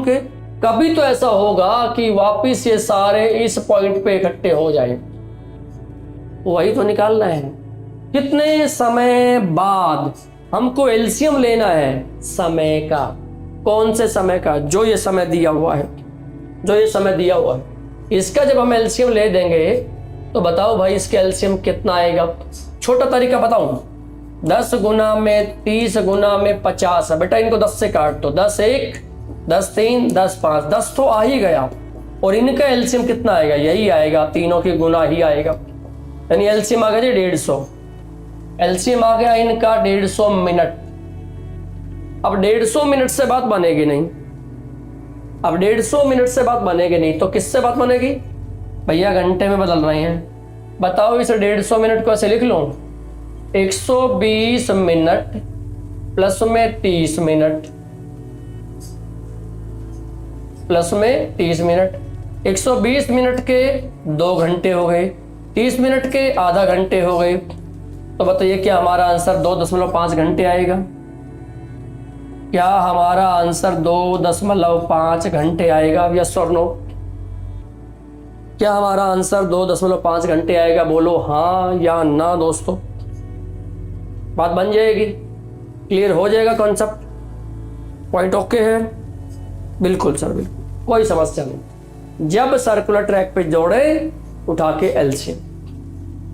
के कभी तो ऐसा होगा कि वापिस ये सारे इस पॉइंट पे इकट्ठे हो जाए। वही तो निकालना है। कितने समय बाद हमको एलसीएम लेना है? समय का। कौन से समय का? जो ये समय दिया हुआ है, इसका जब हम एलसीएम ले देंगे तो बताओ भाई इसका एलसीएम कितना आएगा? छोटा तरीका बताऊं, 10 गुना में 30 गुना में 50 है। बेटा इनको 10 से काट दो, 10 1, 10 3, 10 5, 10 तो आ ही गया। और इनका एलसीएम कितना आएगा? यही आएगा, तीनों की गुना ही आएगा। यानी एलसीएम आ गया जी 150। एलसीएम आ गया इनका 150 मिनट। अब 150 मिनट से बात बनेगी नहीं, तो किससे बात बनेगी? भैया घंटे में बदल रहे हैं। बताओ इस 150 मिनट को ऐसे लिख लो, 120 मिनट प्लस में 30 मिनट, 120 मिनट के 2 घंटे हो गए, 30 मिनट के आधा घंटे हो गए। तो बताइए क्या हमारा आंसर 2.5 घंटे आएगा? क्या हमारा आंसर 2.5 घंटे आएगा? यस और नो? क्या हमारा आंसर 2.5 घंटे आएगा? बोलो हाँ या ना दोस्तों। बात बन जाएगी, क्लियर हो जाएगा कॉन्सेप्ट, पॉइंट ओके है? बिल्कुल सर, बिल्कुल कोई समस्या नहीं। जब सर्कुलर ट्रैक पे जोड़े उठा के एलसीएम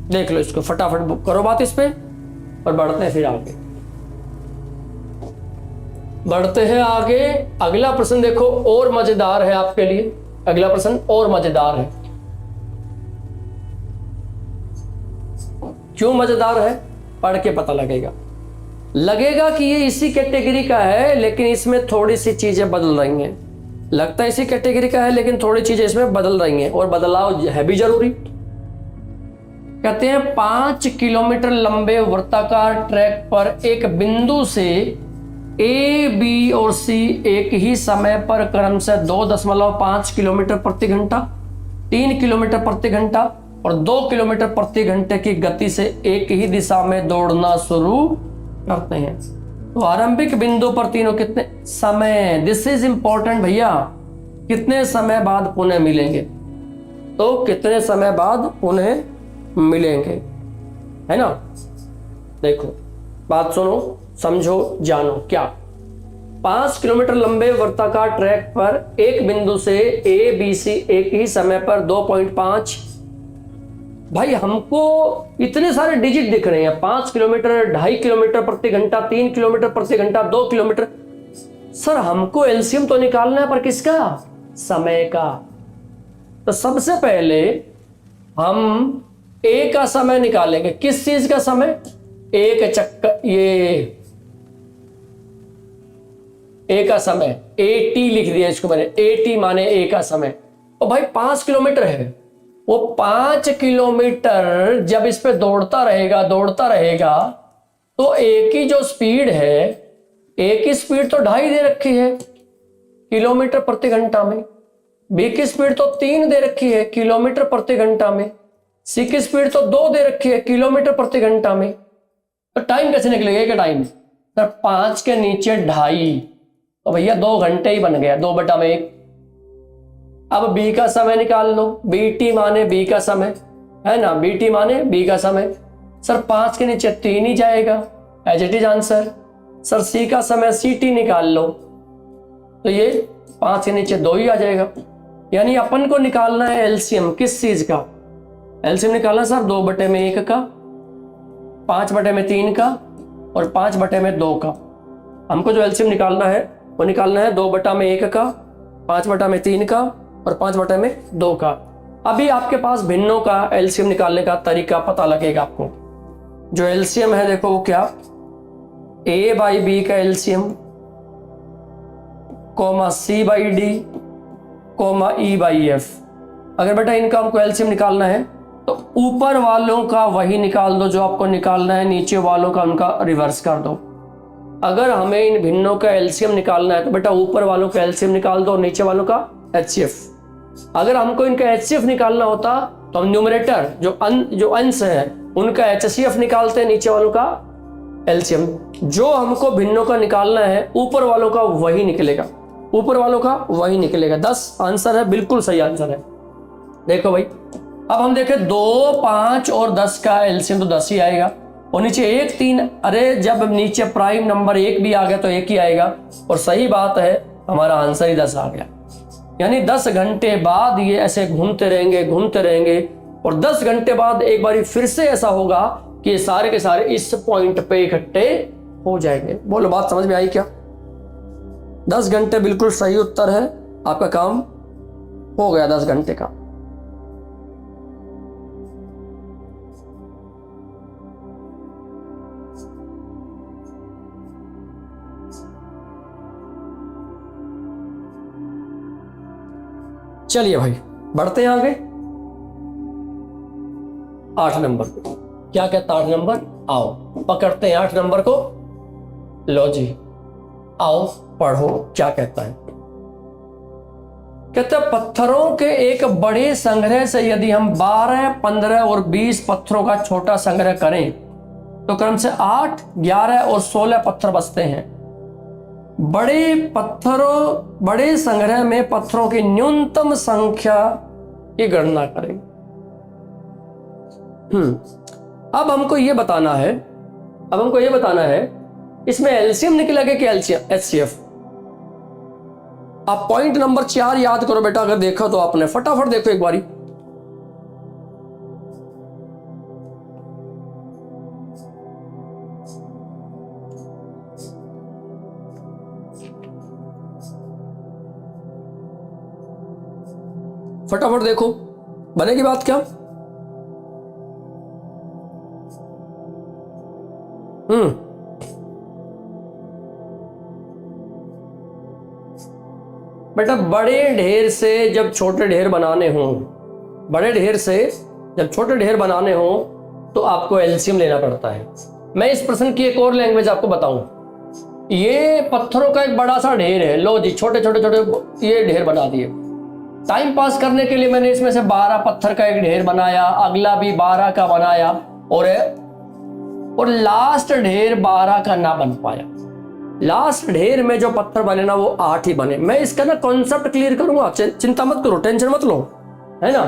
देख लो। इसको फटाफट बुक करो बात इस पे और बढ़ते हैं फिर आगे। अगला प्रश्न देखो और मजेदार है आपके लिए। अगला प्रश्न और मजेदार है। क्यों मजेदार है? पढ़ के पता लगेगा कि ये इसी कैटेगरी का है, लेकिन इसमें थोड़ी सी चीजें बदल रही हैं। लगता है इसी कैटेगरी का है, लेकिन थोड़ी चीजें इसमें बदल रही हैं और बदलाव है भी जरूरी। कहते हैं 5 किलोमीटर लंबे वृत्ताकार ट्रैक पर एक बिंदु से ए, बी और सी एक ही समय पर क्रमशः 2.5 किलोमीटर प्रति घंटा, 3 किलोमीटर प्रति घंटा और 2 किलोमीटर प्रति घंटे की गति से एक ही दिशा में दौड़ना शुरू करते हैं। तो आरंभिक बिंदु पर तीनों कितने समय, दिस इज इंपॉर्टेंट भैया, कितने समय बाद पुनः मिलेंगे? तो कितने समय बाद पुनः मिलेंगे, है ना? देखो बात सुनो, समझो, जानो। क्या 5 किलोमीटर लंबे वृत्ताकार ट्रैक पर एक बिंदु से ए, बी, सी एक ही समय पर 2.5, भाई हमको इतने सारे डिजिट दिख रहे हैं। 5 किलोमीटर, 2.5 किलोमीटर प्रति घंटा, 3 किलोमीटर प्रति घंटा, 2 किलोमीटर। सर हमको एलसीएम तो निकालना है, पर किसका? समय का। तो सबसे पहले हम ए का समय निकालेंगे। किस चीज का समय? एक चक्कर, ये ए का समय, एटी लिख दिया इसको मैंने, एटी माने ए का समय। और भाई 5 किलोमीटर है, वो 5 किलोमीटर जब इस पे दौड़ता रहेगा तो एक ही जो स्पीड है, एक ही स्पीड तो 2.5 दे रखी है किलोमीटर प्रति घंटा में, बी की स्पीड तो 3 दे रखी है किलोमीटर प्रति घंटा में, सी की स्पीड तो 2 दे रखी है किलोमीटर प्रति घंटा में। तो टाइम कैसे निकलेगा? क्या टाइम सर? 5 के नीचे 2.5, तो भैया 2 घंटे ही बन गया, 2/1। अब बी का समय निकाल लो, बीटी माने बी का समय, है ना? बीटी माने बी का समय। सर 5 के नीचे 3 ही जाएगा, as it is answer. Sir सी का समय सीटी निकाल लो, तो ये 5 के नीचे 2 ही आ जाएगा। यानी अपन को निकालना है एलसीएम किस चीज का? एलसीएम निकालना सर 2/1 का, 5/3 का और 5/2 का। हमको जो एलसीएम निकालना है वो निकालना है 2/1 का, 5/3 का और 5/2 का। अभी आपके पास भिन्नों का एलसीएम निकालने का तरीका पता लगेगा आपको। जो एलसीएम है देखो वो क्या, ए बाई बी का LCM, comma C by D, comma E by F. अगर बेटा इनका हमको एलसीएम निकालना है तो ऊपर वालों का वही निकाल दो जो आपको निकालना है, नीचे वालों का उनका रिवर्स कर दो। अगर हमें इन भिन्नों का एलसीएम निकालना है तो बेटा ऊपर वालों का एलसीएम निकाल दो, नीचे वालों का एचसीएफ। अगर हमको इनका एचसीएफ निकालना होता तो हम न्यूमरेटर जो अंश है उनका एचसीएफ निकालते हैं, नीचे वालों का एलसीएम। जो हमको भिन्नों का निकालना है ऊपर वालों का वही निकलेगा, ऊपर वालों का वही निकलेगा। 10 आंसर है, बिल्कुल सही आंसर है। देखो भाई, अब हम देखें 2, 5 और 10 का एलसीएम तो 10 ही आएगा, और नीचे 1, 3, अरे जब नीचे प्राइम नंबर 1 भी आ गया तो 1 ही आएगा, और सही बात है हमारा आंसर ही 10 आ गया। यानी 10 घंटे बाद ये ऐसे घूमते रहेंगे, और 10 घंटे बाद एक बार फिर से ऐसा होगा कि सारे के सारे इस पॉइंट पे इकट्ठे हो जाएंगे। बोलो बात समझ में आई क्या? 10 घंटे बिल्कुल सही उत्तर है, आपका काम हो गया 10 घंटे का। चलिए भाई बढ़ते हैं आगे। 8 नंबर पे क्या कहता है? 8 नंबर, आओ पकड़ते हैं 8 नंबर को। लो जी, आओ पढ़ो क्या कहता है। कहते हैं पत्थरों के एक बड़े संग्रह से यदि हम 12, 15 और 20 पत्थरों का छोटा संग्रह करें तो क्रम से 8, 11 और 16 पत्थर बचते हैं। बड़े संग्रह में पत्थरों की न्यूनतम संख्या की गणना करें। अब हमको ये बताना है इसमें एलसीएम निकलेगा कि एचसीएफ। आप पॉइंट नंबर 4 याद करो बेटा, अगर देखा तो आपने, फटाफट देखो एक बारी। फटाफट देखो बनेगी बात क्या? बेटा बड़े ढेर से जब छोटे ढेर बनाने हो तो आपको एलसीएम लेना पड़ता है। मैं इस प्रश्न की एक और लैंग्वेज आपको बताऊं। ये पत्थरों का एक बड़ा सा ढेर है, लो जी छोटे ये ढेर बना दिए। टाइम पास करने के लिए मैंने इसमें से 12 पत्थर का एक ढेर बनाया, अगला भी 12 का बनाया, और लास्ट ढेर 12 का ना बन पाया। लास्ट ढेर में जो पत्थर बने ना वो 8 ही बने। मैं इसका ना कॉन्सेप्ट क्लियर करूंगा, चिंता मत करो, टेंशन मत लो, है ना।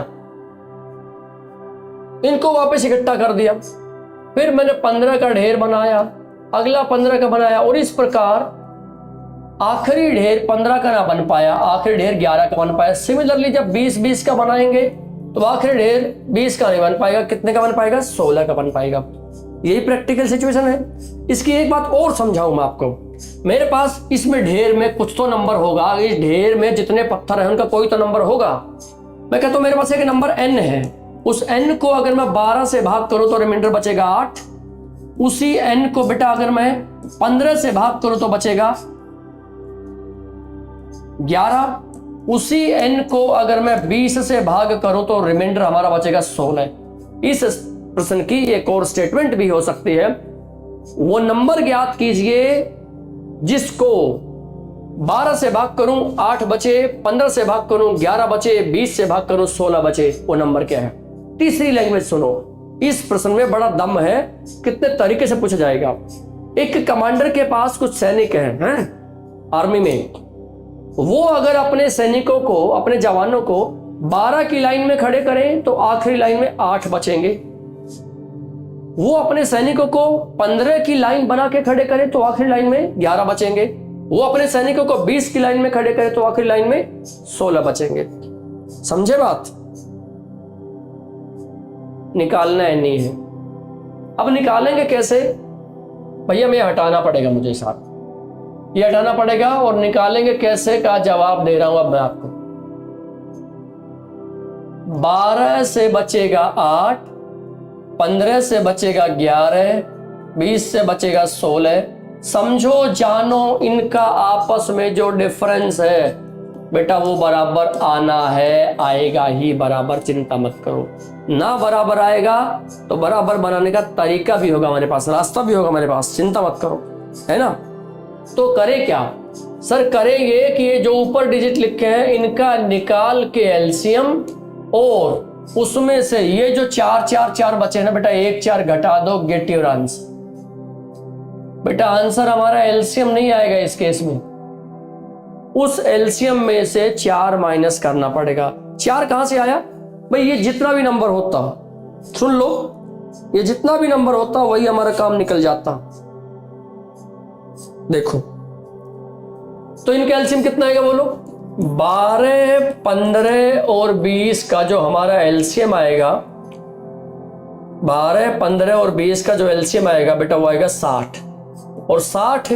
इनको वापस इकट्ठा कर दिया, फिर मैंने 15 का ढेर बनाया, अगला 15 का बनाया, और इस प्रकार आखिरी ढेर 15 का ना बन पाया, आखिरी ढेर 11 का बन पाया। सिमिलरली जब 20 का बनाएंगे तो आखिरी ढेर 20 का नहीं बन पाएगा, कितने का बन पाएगा? 16 का बन पाएगा। यही प्रैक्टिकल सिचुएशन है। इसकी एक बात और समझाऊं मैं आपको। मेरे पास इसमें ढेर में कुछ तो नंबर होगा, इस ढेर में जितने पत्थर हैं उनका कोई तो नंबर होगा। मैं कहता हूं मेरे पास एक नंबर n है, उस n को अगर मैं 12 से भाग करूं तो रिमाइंडर बचेगा 8। उसी n को बेटा अगर मैं 15 से भाग करूं तो बचेगा 11। उसी n को अगर मैं 20 से भाग करूं तो रिमाइंडर हमारा बचेगा 16। इस प्रश्न की एक और स्टेटमेंट भी हो सकती है, वो नंबर ज्ञात कीजिए जिसको 12 से भाग करूं 8 बचे, 15 से भाग करूं 11 बचे, 20 से भाग करूं 16 बचे, वो नंबर क्या है? तीसरी लैंग्वेज सुनो, इस प्रश्न में बड़ा दम है, कितने तरीके से पूछा जाएगा। एक कमांडर के पास कुछ सैनिक हैं आर्मी में, वो अगर अपने सैनिकों को, अपने जवानों को 12 की लाइन में खड़े करें तो आखिरी लाइन में 8 बचेंगे। वो अपने सैनिकों को 15 की लाइन बना के खड़े करें तो आखिरी लाइन में 11 बचेंगे। वो अपने सैनिकों को 20 की लाइन में खड़े करें तो आखिरी लाइन में 16 बचेंगे। समझे बात? निकालना है नहीं है। अब निकालेंगे कैसे भैया? मैं हटाना पड़ेगा, मुझे साथ ये हटाना पड़ेगा, और निकालेंगे कैसे का जवाब दे रहा हूं अब मैं आपको। 12 से बचेगा 8, 15 से बचेगा 11, 20 से बचेगा 16। समझो जानो इनका आपस में जो डिफरेंस है बेटा वो बराबर आना है, आएगा ही बराबर, चिंता मत करो। ना बराबर आएगा तो बराबर बनाने का तरीका भी होगा हमारे पास, रास्ता भी होगा हमारे पास, चिंता मत करो, है ना। तो करें क्या सर? करेंगे कि ये जो ऊपर डिजिट लिखे हैं इनका निकाल के एलसीएम, और उसमें से ये जो 4 4 4 बचे हैं ना बेटा, 1 4 घटा दो, गेट योर आंसर। बेटा आंसर हमारा एलसीएम नहीं आएगा इस केस में, उस एलसीएम में से 4 माइनस करना पड़ेगा। 4 कहां से आया भाई? ये जितना भी नंबर होता, सुन लो, ये जितना भी नंबर होता वही हमारा काम निकल जाता। देखो तो इनका एलसीएम कितना आएगा बोलो? 12 15 और 20 का जो हमारा एलसीएम आएगा, 12 15 और 20 का जो एलसीएम आएगा बेटा वो आएगा 60। और 60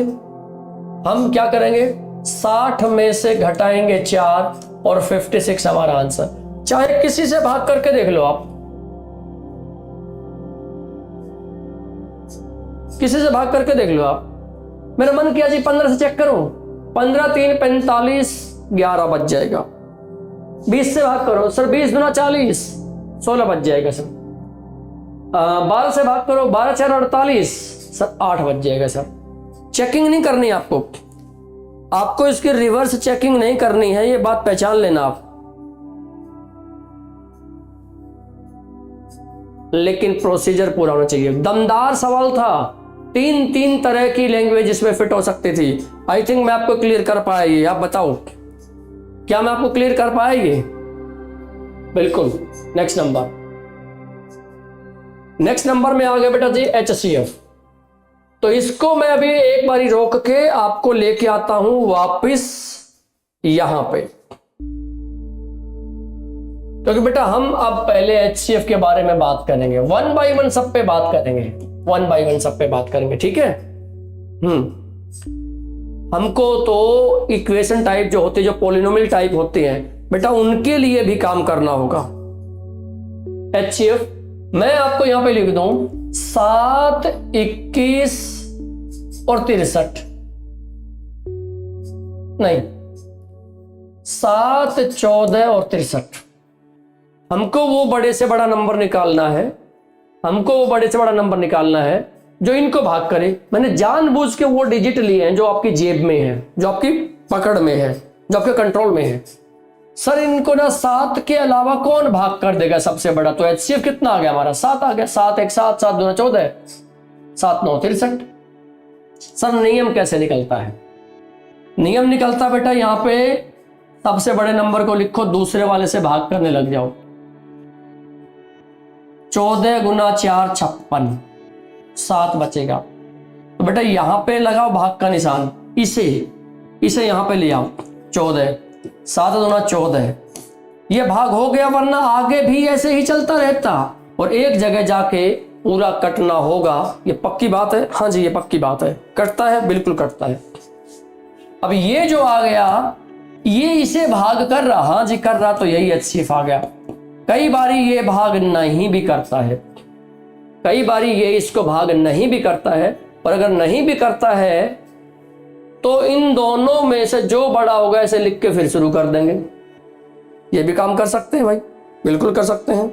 हम क्या करेंगे? 60 में से घटाएंगे 4 और 56 हमारा आंसर। चाहे किसी से भाग करके देख लो आप, किसी से भाग करके देख लो आप। मेरा मन किया जी 15 से चेक करूं, 15 3 45, 11 बच जाएगा। 20 से भाग करो सर, 20 गुना 40, 16 बच जाएगा सर। 12 से भाग करो, 12 4 48, सर 8 बच जाएगा सर। चेकिंग नहीं करनी आपको, आपको इसकी रिवर्स चेकिंग नहीं करनी है, ये बात पहचान लेना आप। लेकिन प्रोसीजर पूरा होना चाहिए। दमदार सवाल था, 3 तरह की लैंग्वेज इसमें फिट हो सकती थी। आई थिंक मैं आपको क्लियर कर पाया ये, आप बताओ क्या मैं आपको क्लियर कर पाया ये? बिल्कुल। नेक्स्ट नंबर में आ गया बेटा जी HCF। तो इसको मैं अभी एक बारी रोक के आपको लेके आता हूं वापस यहां पे, क्योंकि बेटा हम अब पहले HCF के बारे में बात करेंगे, 1 बाय 1 सब पे बात करेंगे, 1 बाय 1 सब पे बात करेंगे, ठीक है। हमको तो इक्वेशन टाइप जो होते, जो पॉलिनोमियल टाइप होते हैं बेटा, उनके लिए भी काम करना होगा। HCF मैं आपको यहां पे लिख दूं 7 21 और 63, नहीं 7 14 और 63। हमको वो बड़े से बड़ा नंबर निकालना है, हमको वो बड़े से बड़ा नंबर निकालना है जो इनको भाग करे। मैंने जानबूझ के वो डिजिट लिए हैं जो आपकी जेब में है, जो आपकी पकड़ में है, जो आपके कंट्रोल में है। सर इनको ना 7 के अलावा कौन भाग कर देगा सबसे बड़ा? तो HCF कितना आ गया हमारा? 7 आ गया। 7 1 7, 7 2 14, 7 9 63। सर नियम कैसे निकलता है? नियम निकलता बेटा यहां पे सबसे बड़े नंबर को लिखो, दूसरे वाले से भाग करने लग जाओ। 14 गुना 4 56, 7 बचेगा। तो बेटा यहां पे लगाओ भाग का निशान, इसे यहां पे ले आओ। 14 7 दूना 14, ये भाग हो गया, वरना आगे भी ऐसे ही चलता रहता और एक जगह जाके पूरा कटना होगा। ये पक्की बात है? हाँ जी ये पक्की बात है। कटता है, बिल्कुल कटता है। अब ये जो आ गया ये इसे भाग कर रहा, हाँ जी कर रहा, तो यही HCF आ गया। कई बारी ये भाग नहीं भी करता है, कई बारी ये इसको भाग नहीं भी करता है, पर अगर नहीं भी करता है तो इन दोनों में से जो बड़ा होगा ऐसे लिख के फिर शुरू कर देंगे। ये भी काम कर सकते हैं भाई, बिल्कुल कर सकते हैं।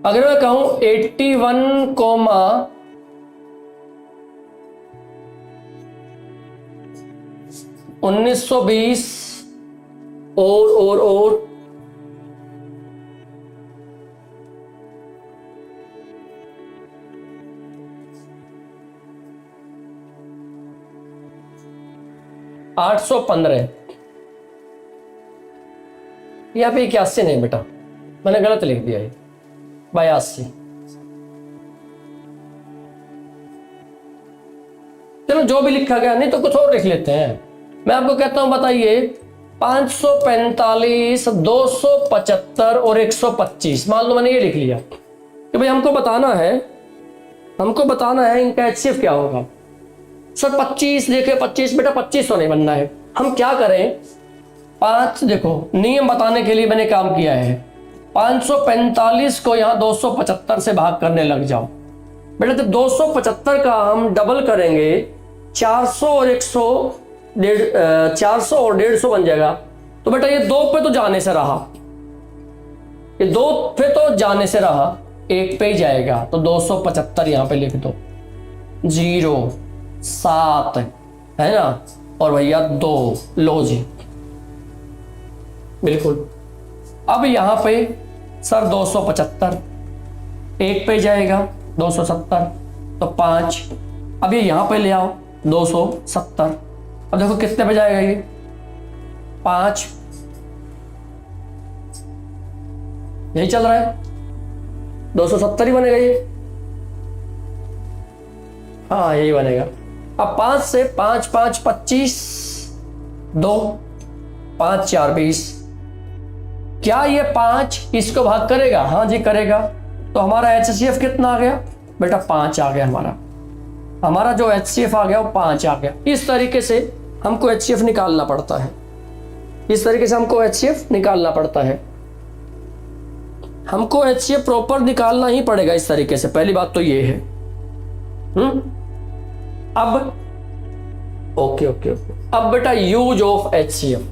अगर मैं कहूं 81, 1920 और 815, यहाँ पे 81 नहीं बेटा, मैंने गलत लिख दिया, 82। चलो जो भी लिखा गया, नहीं तो कुछ और लिख लेते हैं। मैं आपको कहता हूं बताइए 545, 275 और 125, मान लो मैंने ये लिख लिया कि भाई हमको बताना है इनका HCF क्या होगा। सर 25 देखे, 25 बेटा 2500 नहीं बनना है। हम क्या करें, 5 देखो नियम बताने के लिए मैंने काम किया है। 545 को यहाँ 275 से भाग करने लग जाओ बेटा। जब 275 का हम डबल करेंगे 400 और 100 400 और 150 बन जाएगा। तो बेटा ये 2 पे तो जाने से रहा, ये 2 पे तो जाने से रहा, 1 पे ही जाएगा। तो 275 यहां पे लिख दो, 0 7 है ना, और भैया 2, लो जी बिल्कुल। अब यहां पे सर 275 1 पे जाएगा, 270 तो 5, अब ये यहां पे ले आओ 270, अब देखो कितने पे जाएगा ये 5, यही चल रहा है 270 ही बनेगा ये, हाँ यही बनेगा। अब 5 से 5 5 25, 2 5 4 20, क्या ये 5 इसको भाग करेगा? हाँ जी करेगा। तो हमारा HCF कितना आ गया बेटा? 5 आ गया। हमारा जो HCF आ गया वो 5 आ गया। इस तरीके से हमको HCF निकालना पड़ता है, इस तरीके से हमको HCF निकालना पड़ता है। हमको HCF प्रॉपर निकालना ही पड़ेगा इस तरीके से, पहली बात तो ये है। अब ओके अब बेटा यूज ऑफ HCF,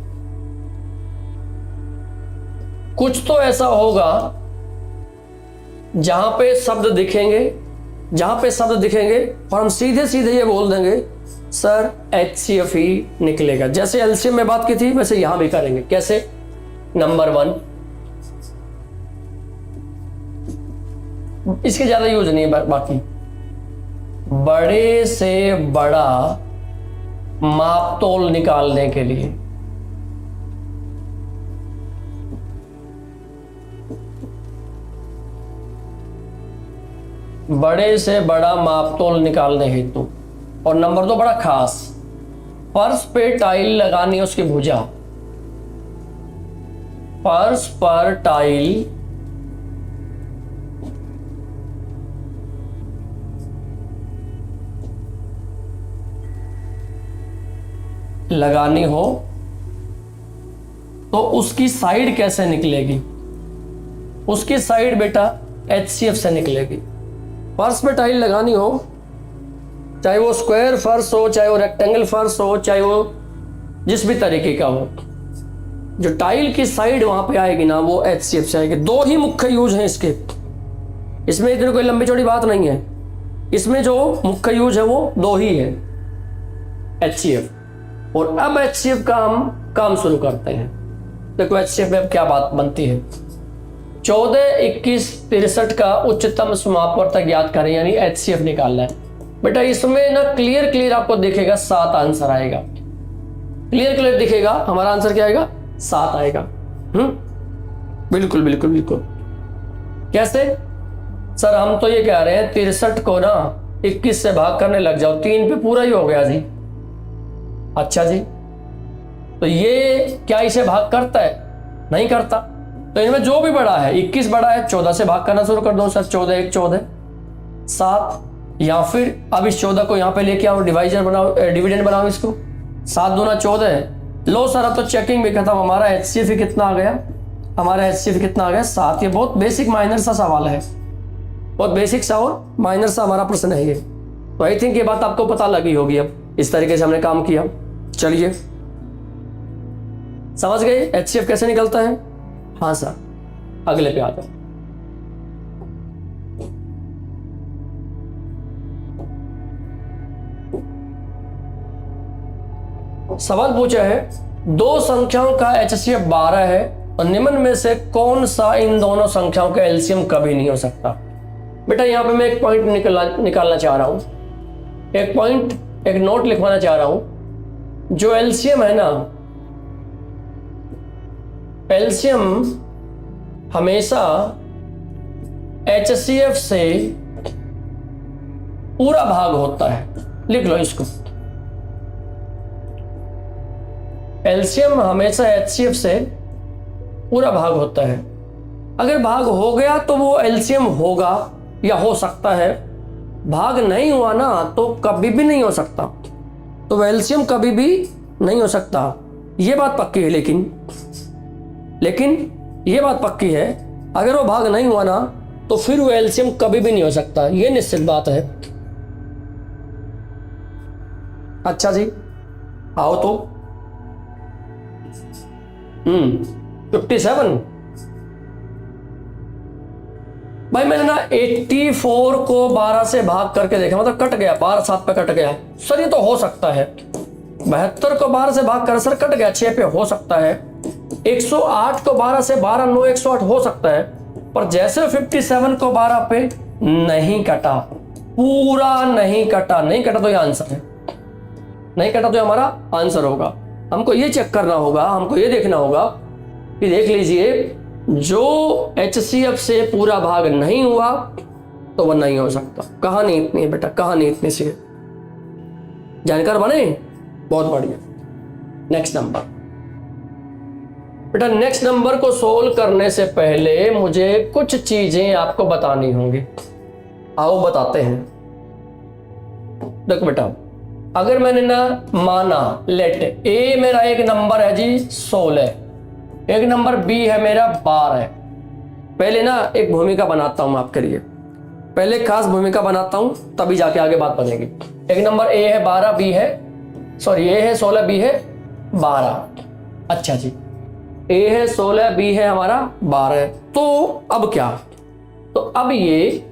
कुछ तो ऐसा होगा जहां पे शब्द दिखेंगे और हम सीधे सीधे ये बोल देंगे सर HCF ही निकलेगा। जैसे LCM में बात की थी वैसे यहां भी करेंगे। कैसे? नंबर 1, इसके ज्यादा यूज नहीं है, बाकी बड़े से बड़ा मापतोल निकालने के लिए बड़े से बड़ा मापतोल निकालने हेतु, और नंबर 2 बड़ा खास, फर्श पे टाइल लगानी है उसकी भुजा, फर्श पर टाइल लगानी हो तो उसकी साइड कैसे निकलेगी? उसकी साइड बेटा HCF से निकलेगी। फर्श पे टाइल लगानी हो, चाहे वो स्क्वायर फर्श हो, चाहे वो रेक्टेंगल फर्श हो, चाहे वो जिस भी तरीके का हो, जो टाइल की साइड वहां पे आएगी ना वो HCF से आएगी। 2 ही मुख्य यूज हैं इसके, इसमें इतनी कोई लंबी चौड़ी बात नहीं है। इसमें जो मुख्य यूज है वो 2 ही है, HCF। और अब HCF का हम काम शुरू करते हैं। देखो HCF में अब क्या बात बनती है। 14, 21, 63 का उच्चतम समापवर्तक ज्ञात करें, यानी HCF निकालना है। बेटा इसमें ना क्लियर आपको दिखेगा 7 आंसर आएगा, क्लियर दिखेगा। हमारा आंसर क्या आएगा? 7 आएगा। बिल्कुल। कैसे? सर हम तो ये कह रहे हैं 63 को ना 21 से भाग करने लग जाओ, 3 पे पूरा ही हो गया जी। अच्छा जी, तो ये क्या इसे भाग करता है? नहीं करता। तो इनमें जो भी बड़ा है, 21 बड़ा है, 14 से भाग करना शुरू कर दो सर। 14 1 14 7, या फिर अब इस 14 को यहाँ पे लेके आओ, डिवाइजर बनाओ, डिविडेंड बनाओ इसको। 7 दूना 14, लो सर अब तो चेकिंग भी खत्म। हमारा HCF कितना आ गया? हमारा HCF कितना आ गया? 7। ये बहुत बेसिक माइनर सा सवाल है, बहुत बेसिक सा और माइनर सा हमारा प्रश्न है ये। तो आई थिंक ये बात आपको पता लगी होगी। अब इस तरीके से हमने काम किया। चलिए समझ गए HCF कैसे निकलता है? हाँ सर, अगले पे आ जाओ। सवाल पूछा है 2 संख्याओं का HCF 12 है और निम्न में से कौन सा इन दोनों संख्याओं का LCM कभी नहीं हो सकता। बेटा यहां पे मैं एक पॉइंट निकालना चाह रहा हूं, एक पॉइंट, एक नोट लिखवाना चाह रहा हूं। जो LCM है ना, LCM हमेशा HCF से पूरा भाग होता है। लिख लो इसको, LCM हमेशा HCF से पूरा भाग होता है। अगर भाग हो गया तो वो LCM होगा या हो सकता है, भाग नहीं हुआ ना तो कभी भी नहीं हो सकता। तो वो LCM कभी भी नहीं हो सकता, ये बात पक्की है। लेकिन ये बात पक्की है, अगर वो भाग नहीं हुआ ना तो फिर वो LCM कभी भी नहीं हो सकता, ये निश्चित बात है। अच्छा जी, आओ तो 57। भाई मैंने ना 84 को 12 से भाग करके देखा, मतलब कट गया, 12 7 पे कट गया। सर ये तो हो सकता है, 72 को 12 से भाग कर सर कट गया, 6 पे हो सकता है। 108 को 12 से 12 9 108 हो सकता है, पर जैसे 57 को 12 पे नहीं कटा, पूरा नहीं कटा, नहीं कटा तो ये आंसर है, नहीं कटा तो हमारा आंसर होगा। हमको ये चेक करना होगा, हमको ये देखना होगा कि देख लीजिए जो HCF से पूरा भाग नहीं हुआ तो वह नहीं हो सकता। कहानी इतनी है बेटा, कहानी इतनी सी है। जानकार बने, बहुत बढ़िया। नेक्स्ट नंबर बेटा, नेक्स्ट नंबर को सोल्व करने से पहले मुझे कुछ चीजें आपको बतानी होंगी। आओ बताते हैं। देखो बेटा, अगर मैंने ना माना लेट ए मेरा एक नंबर है जी 16, एक नंबर बी है मेरा 12। पहले ना एक भूमिका बनाता हूं आपके लिए, पहले खास भूमिका बनाता हूं, तभी जाके आगे बात बनेगी। एक नंबर ए है 12, बी है सॉरी ए है 16, बी है 12। अच्छा जी, ए है 16, बी है हमारा 12। तो अब क्या, तो अब ये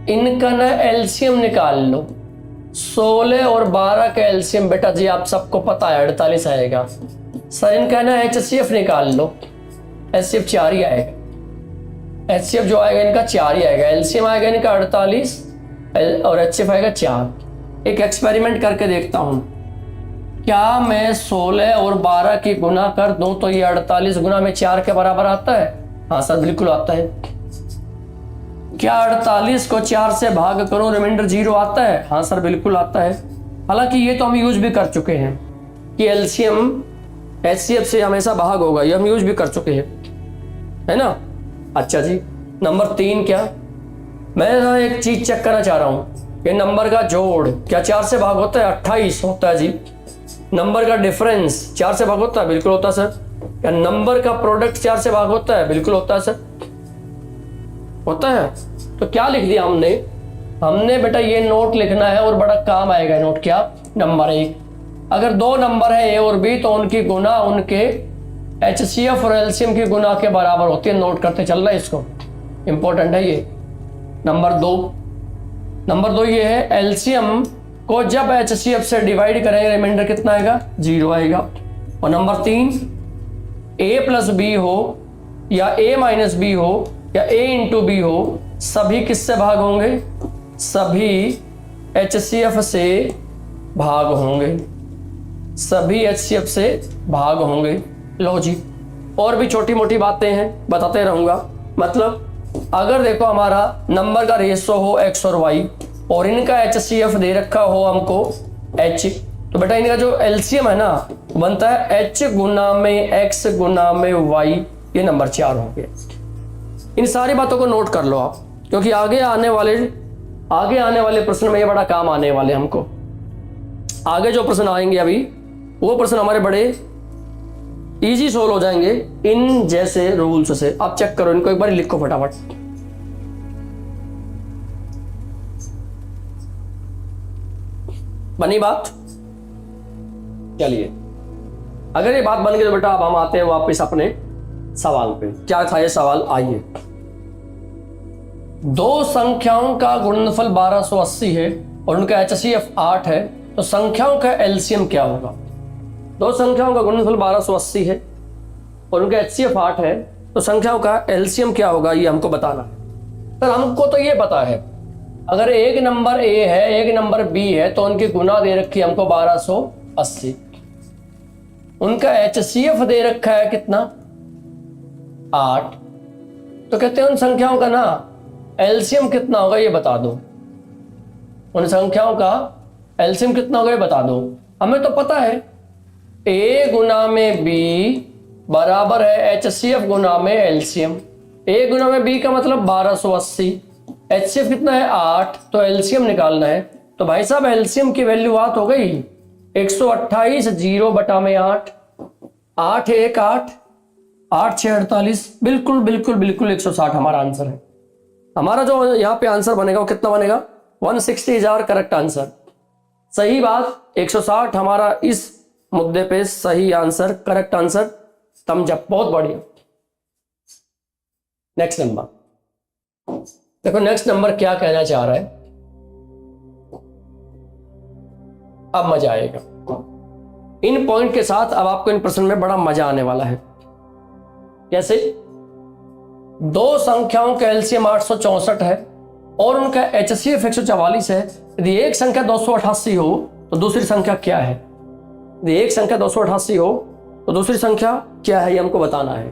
इनका ना एलसीएम निकाल लो। 16 और 12 का एलसीएम बेटा जी आप सबको पता है 48 आएगा। सर इनका ना HCF निकाल लो, HCF 4 ही आएगा, HCF जो आएगा इनका 4 ही आएगा। एलसीएम आएगा इनका 48 और HCF आएगा 4। एक एक्सपेरिमेंट करके देखता हूं, क्या मैं 16 और 12 की गुना कर दूं तो ये 48 गुना में 4 के बराबर आता है? हाँ सर बिल्कुल आता है। क्या 48 को 4 से भाग करूं रिमाइंडर 0 आता है? हाँ सर बिल्कुल आता है। हालांकि ये तो हम यूज भी कर चुके हैं कि एलसीएम HCF से हमेशा भाग होगा, ये हम यूज भी कर चुके हैं, है ना। अच्छा जी, नंबर 3 क्या, मैं ना एक चीज चेक करना चाह रहा हूं कि नंबर का जोड़ क्या 4 से भाग होता है? 28 होता है जी। नंबर का डिफरेंस 4 से भाग होता है? बिल्कुल होता है सर। क्या नंबर का प्रोडक्ट 4 से भाग होता है? बिल्कुल होता है सर, होता है। तो क्या लिख दिया हमने बेटा ये नोट लिखना है और बड़ा काम आएगा नोट। क्या, नंबर 1, अगर 2 नंबर है ए और बी तो उनकी गुना उनके HCF और एलसीएम की गुना के बराबर होती है। नोट करते चल रहा है, इसको इंपॉर्टेंट है ये। नंबर 2 ये है एलसीएम को जब HCF से डिवाइड करेंगे रिमाइंडर कितना आएगा? 0 आएगा। और नंबर 3, ए प्लस बी हो या ए माइनस बी हो या ए इंटू बी हो, सभी किससे भाग होंगे? सभी HCF से भाग होंगे, सभी HCF से भाग होंगे। लो जी, और भी छोटी मोटी बातें हैं बताते रहूंगा। मतलब अगर देखो हमारा नंबर का रेशो हो x और y और इनका HCF दे रखा हो हमको h, तो बेटा इनका जो एलसीएम है ना बनता है h गुना में x गुना में y, ये नंबर 4 हो गया। इन सारी बातों को नोट कर लो आप, क्योंकि आगे आने वाले प्रश्न में ये बड़ा काम आने वाले हमको। आगे जो प्रश्न आएंगे अभी वो प्रश्न हमारे बड़े इजी सोल्व हो जाएंगे इन जैसे रूल्स से। आप चेक करो इनको, एक बार लिखो फटाफट। बनी बात? चलिए, अगर ये बात बन गई तो बेटा अब हम आते हैं वापस अपने सवाल पे। क्या था ये सवाल, आइए। 2 संख्याओं का गुणनफल 1280 है और उनका HCF 8 है, तो संख्याओं का एलसीएम क्या होगा? 2 संख्याओं का गुणनफल 1280 है और उनका HCF 8 है, तो संख्याओं का एलसीएम क्या होगा ये हमको बताना है। सर हमको तो ये पता है, अगर एक नंबर A है एक नंबर B है तो उनकी गुना दे रखी है हमको 1280। उनका HCF दे रखा है कितना? 8। तो कहते हैं उन संख्याओं का ना एलसीएम कितना होगा ये बता दो। उन संख्याओं का एलसीएम कितना होगा ये बता दो। हमें तो पता है A गुना में B बराबर है HCF गुना में एलसीएम। A गुना में B का मतलब 1280, HCF कितना है? 8, तो एलसीएम निकालना है। तो भाई साहब एलसीएम की वैल्यू 8 हो गई, 128 0 बटा में 8, 8 1 8, 8 6 48, बिल्कुल बिल्कुल बिल्कुल 160 हमारा आंसर है। हमारा जो यहाँ पे आंसर बनेगा वो कितना बनेगा? 160 इज आवर करेक्ट आंसर। सही बात 160 हमारा इस मुद्दे पे सही answer, correct answer, thumbs up, बहुत बढ़िया। नेक्स्ट नंबर देखो, नेक्स्ट नंबर क्या कहना चाह रहा है, अब मजा आएगा इन पॉइंट के साथ। अब आपको इन प्रश्न में बड़ा मजा आने वाला है। कैसे? दो संख्याओं का एलसीएम 864 है और उनका एचसीएफ 144 है। यदि एक संख्या 288 हो तो दूसरी संख्या क्या है? यदि एक संख्या 288 हो तो दूसरी संख्या क्या है, ये हमको बताना है।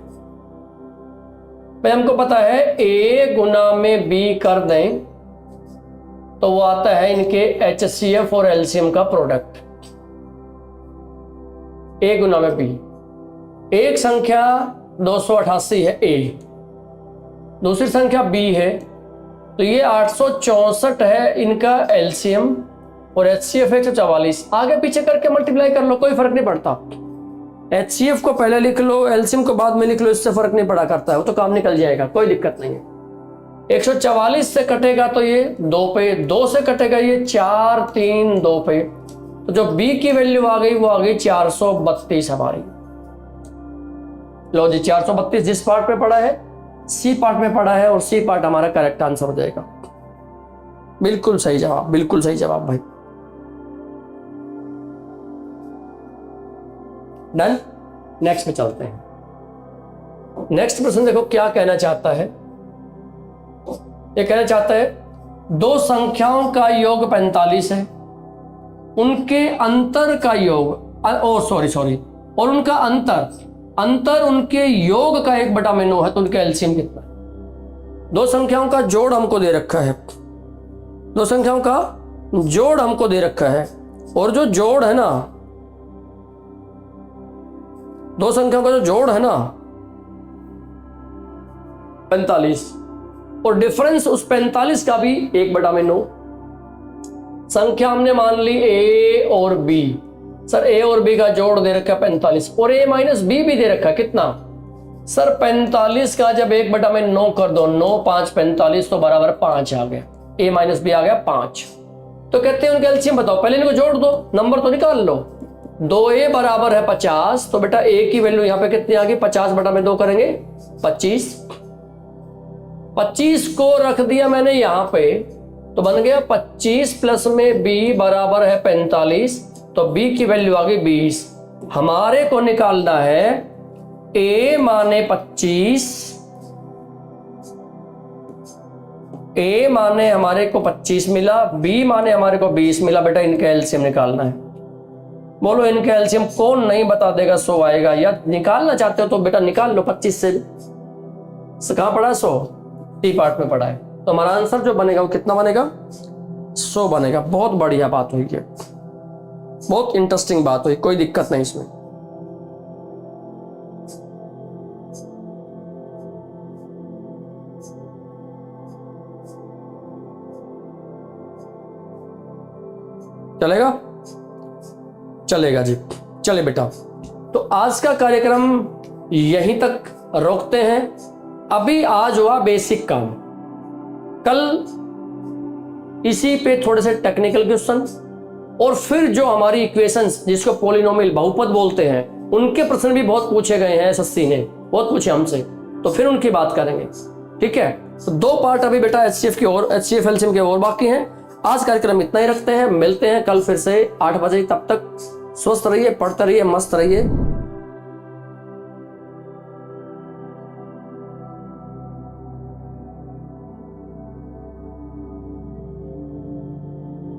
भाई हमको पता है a गुना में b कर दें तो वो आता है इनके एचसीएफ और एलसीएम का प्रोडक्ट, a गुना में b। एक संख्या 288 है a, दूसरी संख्या b है, तो ये 864 है इनका एलसीएम और एचसीएफ 144। आगे पीछे करके मल्टीप्लाई कर लो, कोई फर्क नहीं पड़ता। एचसीएफ को पहले लिख लो, एलसीएम को बाद में लिख लो, इससे फर्क नहीं पड़ा करता है, वो तो काम निकल जाएगा, कोई दिक्कत नहीं है। 144 से कटेगा तो ये 2 पे, 2 से कटेगा ये 4, 3, 2 पे, तो जो b की वैल्यू आ गई वो आ गई 432 हमारी। लो जी, 432 जिस पार्ट पे पड़ा है सी पार्ट में पड़ा है और सी पार्ट हमारा करेक्ट आंसर हो जाएगा। बिल्कुल सही जवाब, बिल्कुल सही जवाब भाई। डन। नेक्स्ट में चलते हैं। नेक्स्ट प्रश्न देखो क्या कहना चाहता है। ये कहना चाहता है दो संख्याओं का योग 45 है, उनके अंतर का योग और उनका अंतर उनके योग का 1/9 है, तो उनका एलसीएम कितना है? दो संख्याओं का जोड़ हमको दे रखा है, दो संख्याओं का जोड़ हमको दे रखा है, और जो जोड़ है ना, दो संख्याओं का जो जोड़ है ना 45, और डिफरेंस उस 45 का भी 1/9। संख्या हमने मान ली a और b। सर a और b का जोड़ दे रखा है 45 और a माइनस b भी दे रखा है, कितना? सर 45 का जब 1/9 कर दो, 9 5 45 तो बराबर 5 आ गया, a माइनस b आ गया 5। तो कहते हैं उनका एलसीएम बताओ, पहले इनको जोड़ दो, नंबर तो निकाल लो। 2a बराबर है 50, तो बेटा a की वैल्यू यहां पे कितनी आ गई? 50/2 करेंगे 25। 25 को रख दिया मैंने यहां पे, तो बन गया 25 प्लस में b बराबर है 45, तो b की वैल्यू आ गई 20। हमारे को निकालना है a माने 25, a माने हमारे को 25 मिला, b माने हमारे को 20 मिला। बेटा इनका एलसीएम निकालना है। बोलो इनका एलसीएम कौन नहीं बता देगा? 100 आएगा। या निकालना चाहते हो तो बेटा निकाल लो 25 से। कहां पड़ा है? 100 टी पार्ट में पड़ा है, तो हमारा आंसर जो बनेगा वो कितना बनेगा? 100 बनेगा। बहुत बढ़िया बात हुई है, बहुत इंटरेस्टिंग बात हुई, कोई दिक्कत नहीं इसमें। चलेगा? चलेगा जी। चले बेटा, तो आज का कार्यक्रम यहीं तक रोकते हैं। अभी आज हुआ बेसिक काम, कल इसी पे थोड़े से टेक्निकल क्वेश्चन और फिर जो हमारी इक्वेशंस जिसको पॉलिनोमियल बहुपद बोलते हैं उनके प्रश्न भी बहुत पूछे गए हैं, एसएससी ने बहुत पूछे हमसे, तो फिर उनकी बात करेंगे। ठीक है, तो 2 पार्ट अभी बेटा एचसीएफ की और एचसीएफ एलसीएम के और बाकी हैं। आज कार्यक्रम इतना ही रखते हैं, मिलते हैं कल फिर से 8 बजे। तब तक स्वस्थ रहिए, पढ़ते रहिए, मस्त रहिए।